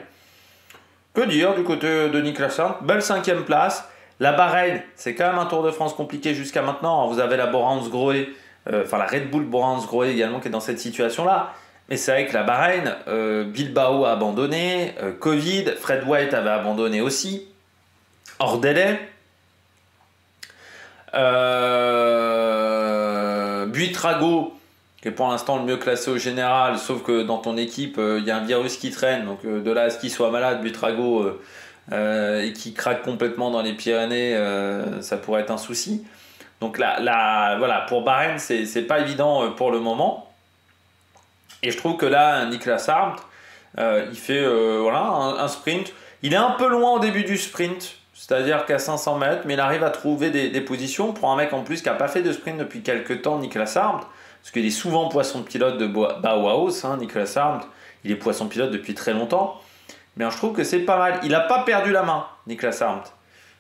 Que dire du côté de Niklas Arndt? Belle 5ème place. La Bahreïn, c'est quand même un Tour de France compliqué jusqu'à maintenant. Vous avez la Bora-Hansgrohe, la Red Bull Bora-Hansgrohe également qui est dans cette situation-là. Mais c'est vrai que la Bahreïn, Bilbao a abandonné, Covid, Fred White avait abandonné aussi, hors délai. Buitrago, qui est pour l'instant le mieux classé au général, sauf que dans ton équipe, il y a un virus qui traîne, donc de là à ce qu'il soit malade, Buitrago, et qui craque complètement dans les Pyrénées, ça pourrait être un souci. Donc là, voilà, pour Bahreïn, c'est pas évident pour le moment. Et je trouve que là, Niklas Arndt, il fait un sprint. Il est un peu loin au début du sprint C'est-à-dire qu'à 500 mètres, mais il arrive à trouver des positions pour un mec en plus qui n'a pas fait de sprint depuis quelques temps, Nicolas Arndt, parce qu'il est souvent poisson pilote de Bauhaus, hein, Nicolas Arndt, il est poisson pilote depuis très longtemps. Mais je trouve que c'est pas mal. Il n'a pas perdu la main, Nicolas Arndt.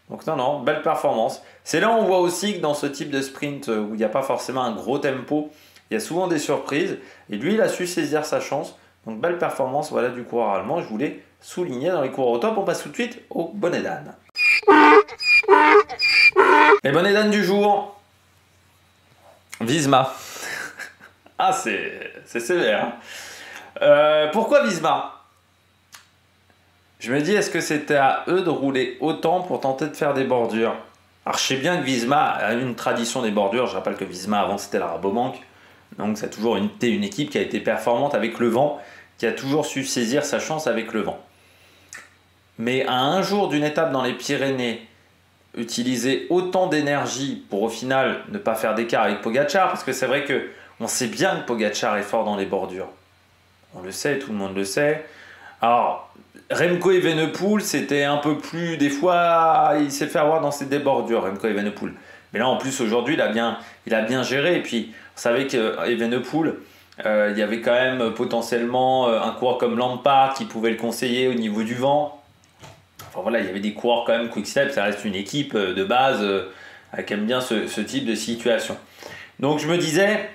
Donc non, belle performance. C'est là où on voit aussi que dans ce type de sprint où il n'y a pas forcément un gros tempo, il y a souvent des surprises. Et lui, il a su saisir sa chance. Donc belle performance, voilà, du coureur allemand. Je voulais souligner dans les coureurs au top. On passe tout de suite au bonnet d'âne. Les bonnets d'âne du jour. Visma. Ah, c'est sévère. Pourquoi Visma ? Je me dis, est-ce que c'était à eux de rouler autant pour tenter de faire des bordures? Alors je sais bien que Visma a une tradition des bordures. Je rappelle que Visma avant c'était la Rabobank. Donc ça a toujours été une équipe qui a été performante avec le vent, qui a toujours su saisir sa chance avec le vent. Mais à un jour d'une étape dans les Pyrénées, utiliser autant d'énergie pour au final ne pas faire d'écart avec Pogačar, parce que c'est vrai que on sait bien que Pogačar est fort dans les bordures. On le sait, tout le monde le sait. Alors, Remco Evenepoel, c'était un peu plus... Des fois, il s'est fait avoir dans ses débordures, Remco Evenepoel. Mais là, en plus, aujourd'hui, il a bien géré. Et puis, vous savez qu'Evenepoel, il y avait quand même potentiellement un coureur comme Lampard qui pouvait le conseiller au niveau du vent. Enfin voilà, il y avait des coureurs quand même, Quick-Step, ça reste une équipe de base qui aime bien ce type de situation. Donc, je me disais...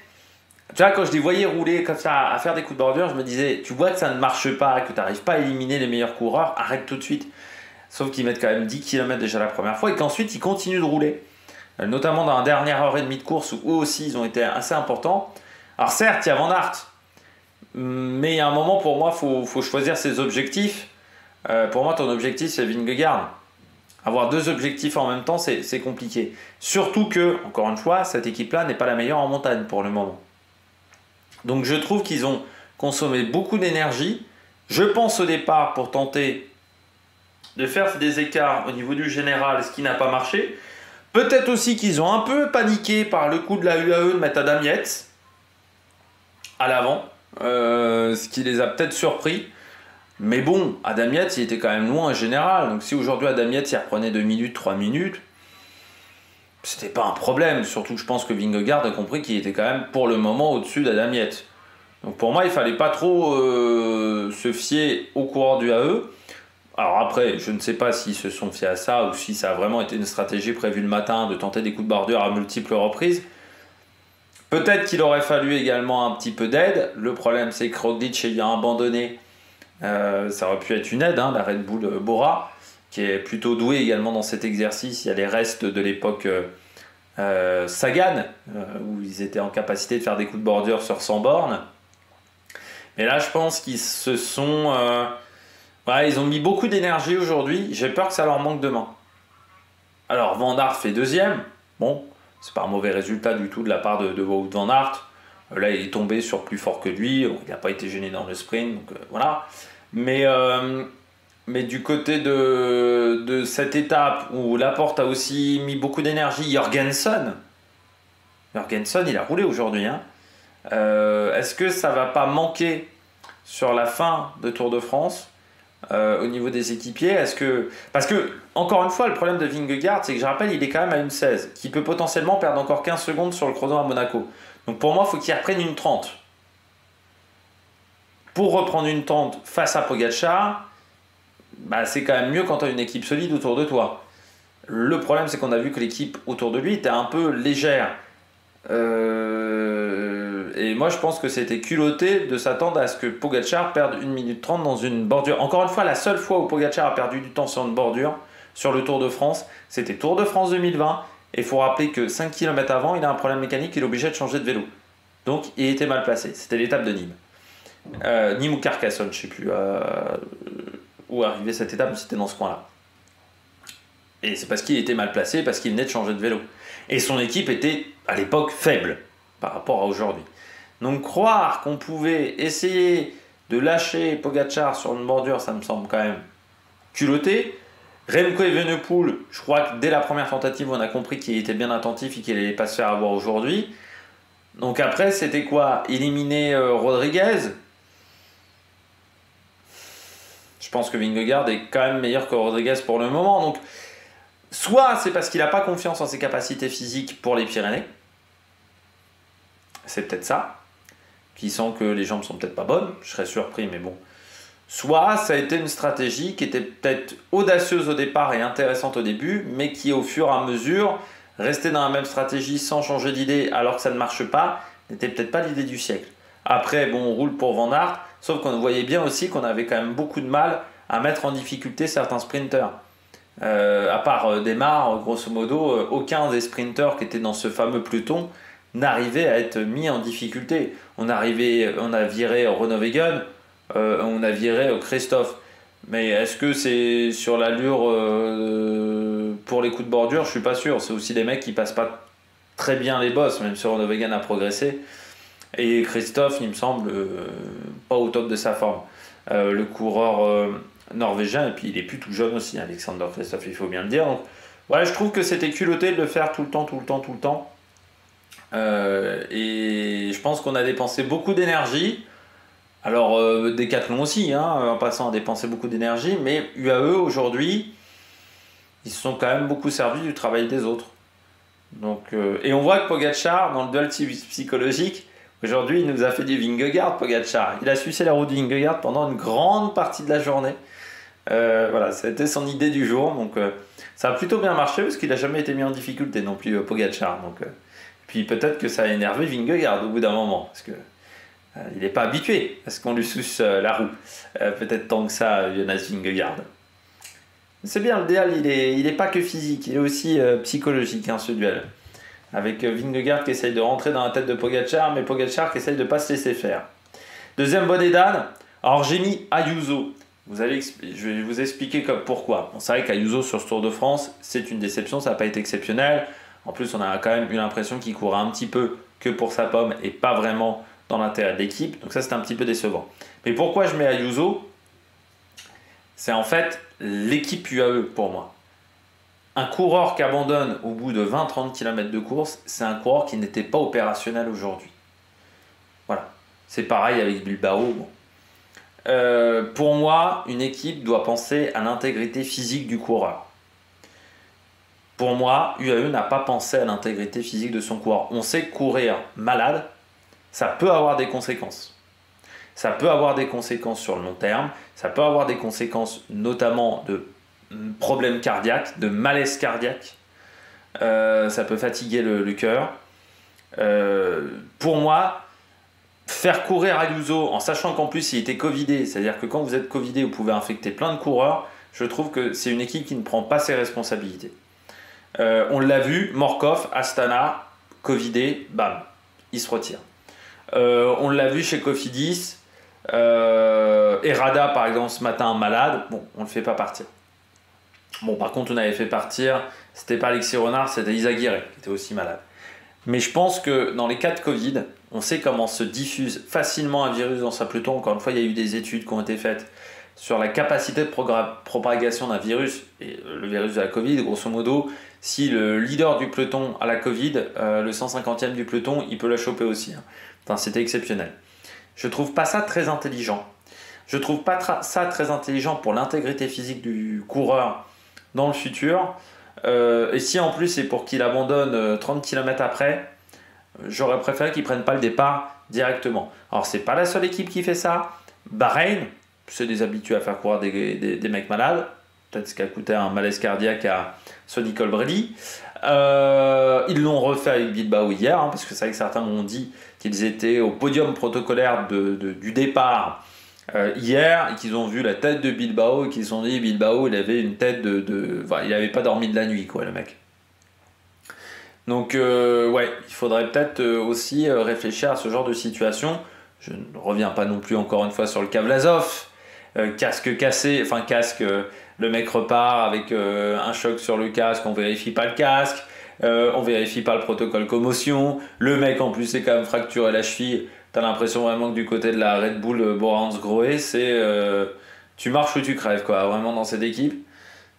Tu vois, quand je les voyais rouler comme ça, à faire des coups de bordure, je me disais, tu vois que ça ne marche pas, que tu n'arrives pas à éliminer les meilleurs coureurs, arrête tout de suite. Sauf qu'ils mettent quand même 10 km déjà la première fois et qu'ensuite ils continuent de rouler. Notamment dans la dernière heure et demie de course où eux aussi ils ont été assez importants. Alors certes, il y a Van Aert, mais il y a un moment pour moi, il faut choisir ses objectifs. Pour moi, ton objectif c'est Vingegaard. Avoir deux objectifs en même temps, c'est compliqué. Surtout que, encore une fois, cette équipe-là n'est pas la meilleure en montagne pour le moment. Donc je trouve qu'ils ont consommé beaucoup d'énergie. Je pense au départ pour tenter de faire des écarts au niveau du général, ce qui n'a pas marché. Peut-être aussi qu'ils ont un peu paniqué par le coup de la UAE de mettre Adam Yates à l'avant, ce qui les a peut-être surpris. Mais bon, Adam Yates, il était quand même loin en général. Donc si aujourd'hui Adam Yates, il reprenait 2 minutes, 3 minutes, c'était pas un problème. Surtout que je pense que Vingegaard a compris qu'il était quand même pour le moment au-dessus d'Adam Yates. Donc pour moi, il fallait pas trop se fier aux coureurs du AE. Alors après, je ne sais pas s'ils se sont fiés à ça ou si ça a vraiment été une stratégie prévue le matin de tenter des coups de bordure à multiples reprises. Peut-être qu'il aurait fallu également un petit peu d'aide. Le problème, c'est que Roglic ayant abandonné, ça aurait pu être une aide, hein, la Red Bull Bora, qui est plutôt doué également dans cet exercice. Il y a les restes de l'époque Sagan, où ils étaient en capacité de faire des coups de bordure sur 100 bornes. Mais là, je pense qu'ils se sont... ils ont mis beaucoup d'énergie aujourd'hui. J'ai peur que ça leur manque demain. Alors, Van Aert fait deuxième. Bon, c'est pas un mauvais résultat du tout de la part de Wout Van Aert. Là, il est tombé sur plus fort que lui. Il n'a pas été gêné dans le sprint. Donc, voilà. Mais du côté de cette étape où Laporte a aussi mis beaucoup d'énergie, Jorgensen, il a roulé aujourd'hui. Hein. Est-ce que ça va pas manquer sur la fin de Tour de France au niveau des équipiers? Parce que, encore une fois, le problème de Vingegaard, c'est que je rappelle, il est quand même à une 16, qui peut potentiellement perdre encore 15 secondes sur le chrono à Monaco. Donc pour moi, il faut qu'il reprenne une 30. Pour reprendre une 30 face à Pogačar, c'est quand même mieux quand tu as une équipe solide autour de toi. Le problème, c'est qu'on a vu que l'équipe autour de lui était un peu légère. Et moi, je pense que c'était culotté de s'attendre à ce que Pogačar perde 1 minute 30 dans une bordure. Encore une fois, la seule fois où Pogačar a perdu du temps sur une bordure, sur le Tour de France, c'était Tour de France 2020. Et il faut rappeler que 5 km avant, il a un problème mécanique, il est obligé de changer de vélo. Donc, il était mal placé. C'était l'étape de Nîmes. Nîmes ou Carcassonne, je ne sais plus où arrivait cette étape, mais c'était dans ce coin-là. Et c'est parce qu'il était mal placé, parce qu'il venait de changer de vélo. Et son équipe était, à l'époque, faible par rapport à aujourd'hui. Donc, croire qu'on pouvait essayer de lâcher Pogačar sur une bordure, ça me semble quand même culotté. Remco Evenepoel, je crois que dès la première tentative, on a compris qu'il était bien attentif et qu'il n'allait pas se faire avoir aujourd'hui. Donc après, c'était quoi? Éliminer Rodriguez. Je pense que Vingegaard est quand même meilleur que Rodriguez pour le moment. Donc Soit c'est parce qu'il n'a pas confiance en ses capacités physiques pour les Pyrénées. C'est peut-être ça. Qui sent que les jambes sont peut-être pas bonnes. Je serais surpris, mais bon. Soit ça a été une stratégie qui était peut-être audacieuse au départ et intéressante au début, mais qui au fur et à mesure, rester dans la même stratégie sans changer d'idée alors que ça ne marche pas, n'était peut-être pas l'idée du siècle. Après, bon, on roule pour Van Aert, sauf qu'on voyait bien aussi qu'on avait quand même beaucoup de mal à mettre en difficulté certains sprinters. À part Démare, grosso modo, aucun des sprinters qui étaient dans ce fameux peloton n'arrivait à être mis en difficulté. On a viré Groenewegen, on a viré Christophe. Mais est-ce que c'est sur l'allure pour les coups de bordure? Je suis pas sûr. C'est aussi des mecs qui passent pas très bien les bosses, même si Groenewegen a progressé. Et Christophe, il me semble, pas au top de sa forme. Le coureur norvégien, et puis il est plus tout jeune aussi, Alexander Christophe, il faut bien le dire. Donc, ouais, je trouve que c'était culotté de le faire tout le temps. Et je pense qu'on a dépensé beaucoup d'énergie. Alors, Decathlon aussi, hein, en passant à dépenser beaucoup d'énergie, mais UAE aujourd'hui, ils se sont quand même beaucoup servis du travail des autres. Donc, et on voit que Pogačar, dans le duel psychologique, aujourd'hui, il nous a fait du Vingegaard, Pogačar. Il a sucé la route de Vingegaard pendant une grande partie de la journée. Voilà, ça a été son idée du jour. Donc, ça a plutôt bien marché parce qu'il n'a jamais été mis en difficulté non plus, Pogačar. Donc, puis peut-être que ça a énervé Vingegaard au bout d'un moment. Parce que il n'est pas habitué à ce qu'on lui suce la roue. Peut-être tant que ça, Jonas Vingegaard. C'est bien, le duel, il est pas que physique, il est aussi psychologique, hein, ce duel. Avec Vingegaard qui essaye de rentrer dans la tête de Pogačar, mais Pogačar qui essaye de ne pas se laisser faire. Deuxième bonnet d'âne, alors j'ai mis Ayuso. Je vais vous expliquer pourquoi. Bon, c'est vrai qu'Ayuso sur ce Tour de France, c'est une déception, ça n'a pas été exceptionnel. En plus, on a quand même eu l'impression qu'il courait un petit peu que pour sa pomme et pas vraiment dans l'intérêt de l'équipe. Donc ça, c'est un petit peu décevant. Mais pourquoi je mets Ayuso? C'est en fait l'équipe UAE pour moi. Un coureur qui abandonne au bout de 20-30 km de course, c'est un coureur qui n'était pas opérationnel aujourd'hui. Voilà. C'est pareil avec Bilbao. Bon. Pour moi, une équipe doit penser à l'intégrité physique du coureur. Pour moi, UAE n'a pas pensé à l'intégrité physique de son coureur. On sait que courir malade, ça peut avoir des conséquences. Ça peut avoir des conséquences sur le long terme, ça peut avoir des conséquences notamment de problèmes cardiaques, de malaise cardiaque. Ça peut fatiguer le cœur. Pour moi, faire courir Ayuso en sachant qu'en plus il était covidé, c'est-à-dire que quand vous êtes covidé, vous pouvez infecter plein de coureurs, je trouve que c'est une équipe qui ne prend pas ses responsabilités. On l'a vu, Morkov, Astana, covidé, bam, il se retire. On l'a vu chez Cofidis, Herrada par exemple ce matin malade, bon, on ne le fait pas partir. Bon, par contre, on avait fait partir, c'était pas Alexis Renard, c'était Izagirre qui était aussi malade. Mais je pense que dans les cas de Covid, on sait comment se diffuse facilement un virus dans sa peloton. Encore une fois, il y a eu des études qui ont été faites sur la capacité de propagation d'un virus. Et le virus de la Covid, grosso modo, si le leader du peloton a la Covid, le 150e du peloton, il peut la choper aussi. Enfin, c'était exceptionnel. Je trouve pas ça très intelligent. Je trouve pas ça très intelligent pour l'intégrité physique du coureur dans le futur. Et si en plus c'est pour qu'il abandonne 30 km après, j'aurais préféré qu'il ne prenne pas le départ directement. Alors c'est pas la seule équipe qui fait ça. Bahreïn, c'est des habitués à faire courir des mecs malades. Peut-être ce qui a coûté un malaise cardiaque à Sonny Colbrelli. Ils l'ont refait avec Bilbao hier, hein, parce que c'est vrai que certains m'ont dit qu'ils étaient au podium protocolaire du départ hier, et qu'ils ont vu la tête de Bilbao, et qu'ils se sont dit Bilbao, il avait une tête enfin, il n'avait pas dormi de la nuit, quoi, le mec. Donc, ouais, il faudrait peut-être aussi réfléchir à ce genre de situation. Je ne reviens pas non plus encore une fois sur le cas Vlasov. Casque cassé, enfin casque, le mec repart avec un choc sur le casque, on vérifie pas le casque, on vérifie pas le protocole commotion, le mec en plus est quand même fracturé la cheville. T'as l'impression vraiment que du côté de la Red Bull Bora-Hansgrohe, c'est tu marches ou tu crèves, quoi, vraiment dans cette équipe.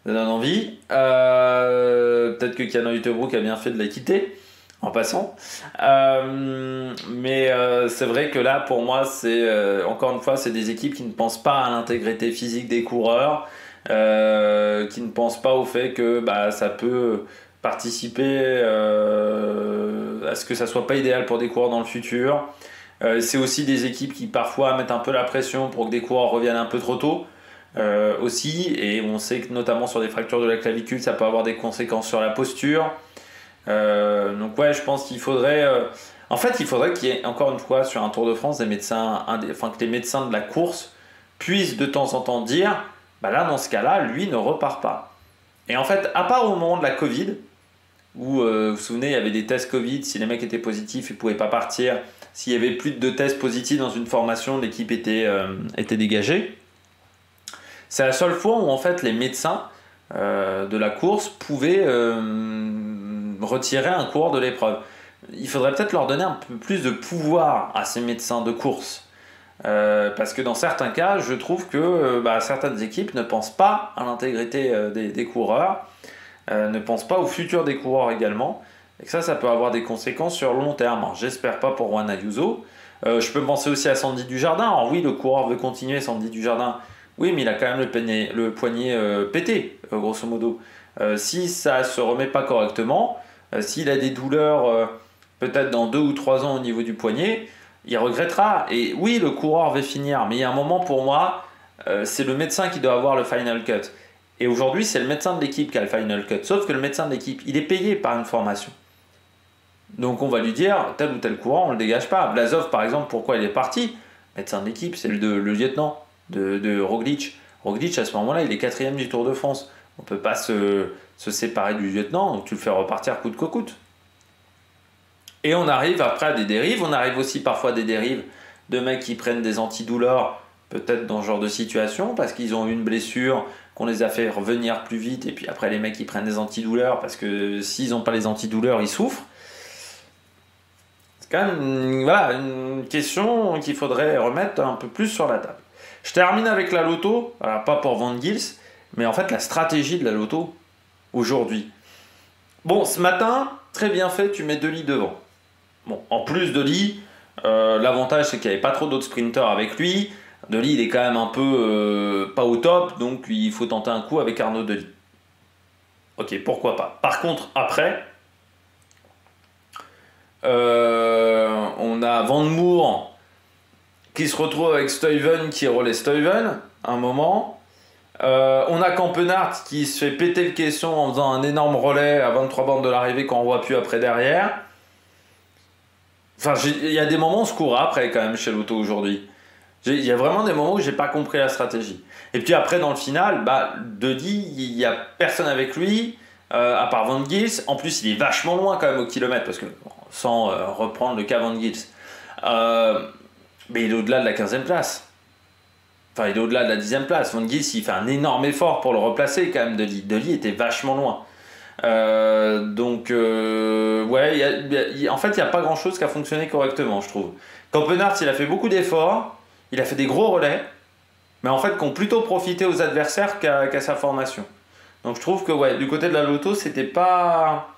Ça donne envie. Peut-être que Kenan Uttebrook a bien fait de la quitter en passant. Mais c'est vrai que là, pour moi, c'est encore une fois, c'est des équipes qui ne pensent pas à l'intégrité physique des coureurs. qui ne pensent pas au fait que bah, ça peut participer à ce que ça soit pas idéal pour des coureurs dans le futur. C'est aussi des équipes qui parfois mettent un peu la pression pour que des coureurs reviennent un peu trop tôt aussi, et on sait que notamment sur des fractures de la clavicule, ça peut avoir des conséquences sur la posture. Donc ouais, je pense qu'il faudrait... En fait, il faudrait qu'il y ait, encore une fois, sur un Tour de France, des médecins, que les médecins de la course puissent de temps en temps dire, bah là, dans ce cas-là, lui ne repart pas. Et en fait, à part au moment de la Covid, où, vous vous souvenez, il y avait des tests Covid, si les mecs étaient positifs, ils ne pouvaient pas partir. S'il y avait plus de 2 tests positifs dans une formation, l'équipe était dégagée. C'est la seule fois où, en fait, les médecins de la course pouvaient retirer un coureur de l'épreuve. Il faudrait peut-être leur donner un peu plus de pouvoir à ces médecins de course. Parce que dans certains cas, je trouve que certaines équipes ne pensent pas à l'intégrité des coureurs, ne pensent pas au futur des coureurs également, et que ça peut avoir des conséquences sur le long terme. Alors, j'espère pas pour Juan Ayuso. Je peux penser aussi à Sandy Dujardin. Alors oui, le coureur veut continuer, Sandy Dujardin. Oui, mais il a quand même le poignet pété, grosso modo. Si ça ne se remet pas correctement, s'il a des douleurs peut-être dans 2 ou 3 ans au niveau du poignet, il regrettera. Et oui, le coureur va finir, mais il y a un moment pour moi, c'est le médecin qui doit avoir le final cut. Et aujourd'hui, c'est le médecin de l'équipe qui a le final cut. Sauf que le médecin de l'équipe, il est payé par une formation. Donc on va lui dire, tel ou tel coureur, on ne le dégage pas. Blazov, par exemple, pourquoi il est parti? Médecin de l'équipe, c'est le lieutenant de Roglic. Roglic, à ce moment-là, il est 4e du Tour de France. On ne peut pas se séparer du lieutenant, donc tu le fais repartir coûte que coûte. Et on arrive après à des dérives. On arrive aussi parfois à des dérives de mecs qui prennent des antidouleurs, peut-être dans ce genre de situation, parce qu'ils ont eu une blessure, qu'on les a fait revenir plus vite, et puis après les mecs qui prennent des antidouleurs, parce que s'ils n'ont pas les antidouleurs, ils souffrent. C'est quand même une question qu'il faudrait remettre un peu plus sur la table. Je termine avec la Lotto, alors pas pour Van Gils, mais en fait la stratégie de la Lotto aujourd'hui. Bon, ce matin, très bien fait, tu mets Dely devant. Bon, en plus Dely, l'avantage c'est qu'il n'y avait pas trop d'autres sprinters avec lui. Dely, il est quand même un peu pas au top, donc il faut tenter un coup avec Arnaud Dely. Ok, pourquoi pas. Par contre, après, on a Van Moer qui se retrouve avec Stuyven qui relaie Stuyven à un moment. On a Campenart qui se fait péter le caisson en faisant un énorme relais à 23 bornes de l'arrivée qu'on ne voit plus après derrière. Enfin, il y a des moments où on se court après quand même chez l'auto aujourd'hui. Il y a vraiment des moments où j'ai pas compris la stratégie. Et puis après dans le final, Dely, il n'y a personne avec lui, à part Van Gils. En plus il est vachement loin quand même au kilomètre, parce que sans reprendre le cas Van Gils. Mais il est au-delà de la 15e place. Enfin, il est au-delà de la 10e place. Van Gils, il fait un énorme effort pour le replacer quand même, Dely. Dely était vachement loin. Ouais, en fait, il n'y a pas grand-chose qui a fonctionné correctement, je trouve. Campenart, il a fait beaucoup d'efforts, il a fait des gros relais, mais en fait, qui ont plutôt profité aux adversaires qu'à sa formation. Donc je trouve que ouais, du côté de la Lotto, c'était pas...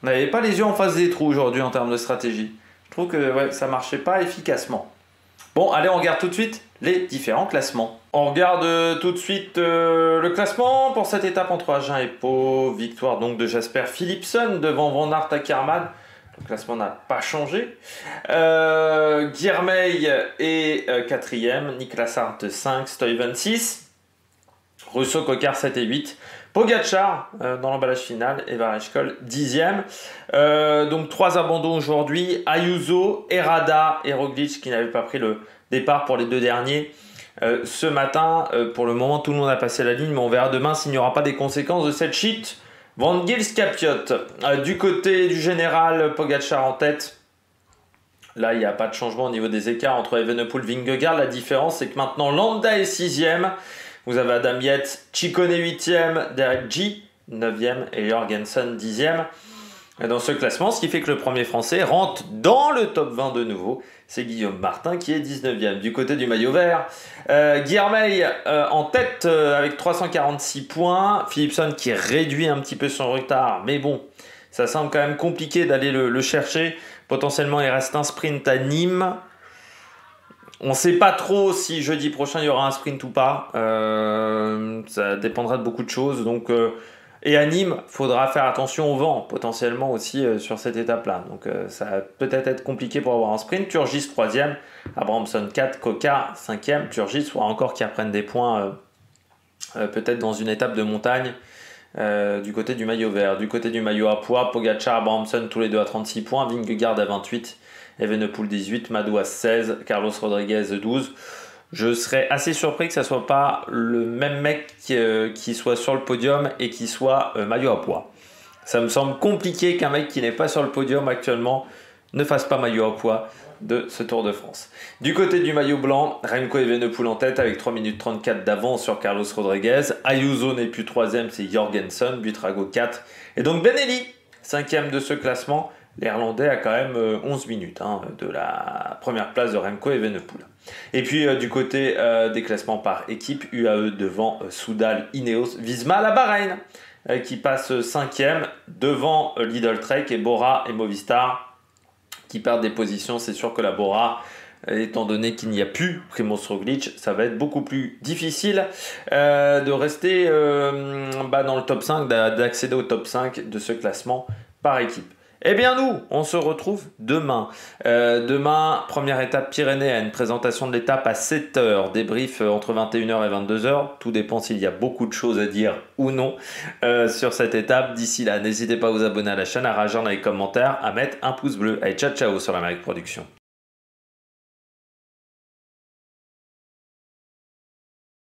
On n'avait pas les yeux en face des trous aujourd'hui en termes de stratégie. Je trouve que ouais, ça marchait pas efficacement. Bon, allez, on regarde tout de suite les différents classements. On regarde tout de suite le classement pour cette étape entre Agen et Pau. Victoire donc de Jasper Philipsen devant Van Aert Akkerman. Le classement n'a pas changé. Girmay est 4e, Niklas Hart 5, Stuyven 6, Russo Kokar 7 et 8. Pogacar dans l'emballage final et Varechkol 10e. Donc 3 abandons aujourd'hui. Ayuso, Herrada et Roglic qui n'avaient pas pris le départ pour les 2 derniers. Ce matin, pour le moment, tout le monde a passé la ligne, mais on verra demain s'il n'y aura pas des conséquences de cette chute. Van Gils Capiot. Du côté du général, Pogacar en tête. Là, il n'y a pas de changement au niveau des écarts entre Evenepoel et Vingegaard. La différence, c'est que maintenant, Landa est 6e. Vous avez Adam Yates, Ciccone 8e, Derek G 9e et Jorgensen 10e. Dans ce classement, ce qui fait que le premier français rentre dans le top 20 de nouveau. C'est Guillaume Martin qui est 19e. Du côté du maillot vert, Girmay en tête avec 346 points. Philipsen qui réduit un petit peu son retard. Mais bon, ça semble quand même compliqué d'aller le chercher. Potentiellement, il reste un sprint à Nîmes. On ne sait pas trop si jeudi prochain il y aura un sprint ou pas. Ça dépendra de beaucoup de choses. Donc, et à Nîmes, il faudra faire attention au vent potentiellement aussi sur cette étape-là. Donc ça va peut-être être compliqué pour avoir un sprint. Turgis 3e, Abramson 4, Coca 5e. Turgis, soit encore qui reprennent des points peut-être dans une étape de montagne. Du côté du maillot vert, du côté du maillot à pois, Pogacar, Abramson tous les deux à 36 points, Vingegaard à 28, Evenepoel 18, Madou à 16, Carlos Rodriguez 12. Je serais assez surpris que ça soit pas le même mec qui soit sur le podium et qui soit maillot à pois. Ça me semble compliqué qu'un mec qui n'est pas sur le podium actuellement ne fasse pas maillot à pois de ce Tour de France. Du côté du maillot blanc, Remco Evenepoel en tête avec 3 minutes 34 d'avance sur Carlos Rodriguez. Ayuso n'est plus 3e, c'est Jorgensen, Buitrago 4. Et donc Benelli, 5e de ce classement. L'Irlandais a quand même 11 minutes de la première place de Remco Evenepoel. Et puis du côté des classements par équipe, UAE devant Soudal, Ineos, Visma, la Bahreïn qui passe 5e devant Lidl Trek et Bora et Movistar qui perdent des positions. C'est sûr que la Bora, étant donné qu'il n'y a plus Primož Roglič, ça va être beaucoup plus difficile de rester dans le top 5, d'accéder au top 5 de ce classement par équipe. Eh bien nous, on se retrouve demain. Demain, première étape pyrénéenne, présentation de l'étape à 7h, débrief entre 21h et 22h. Tout dépend s'il y a beaucoup de choses à dire ou non sur cette étape. D'ici là, n'hésitez pas à vous abonner à la chaîne, à réagir dans les commentaires, à mettre un pouce bleu. Allez, ciao ciao sur l'Amérique Production.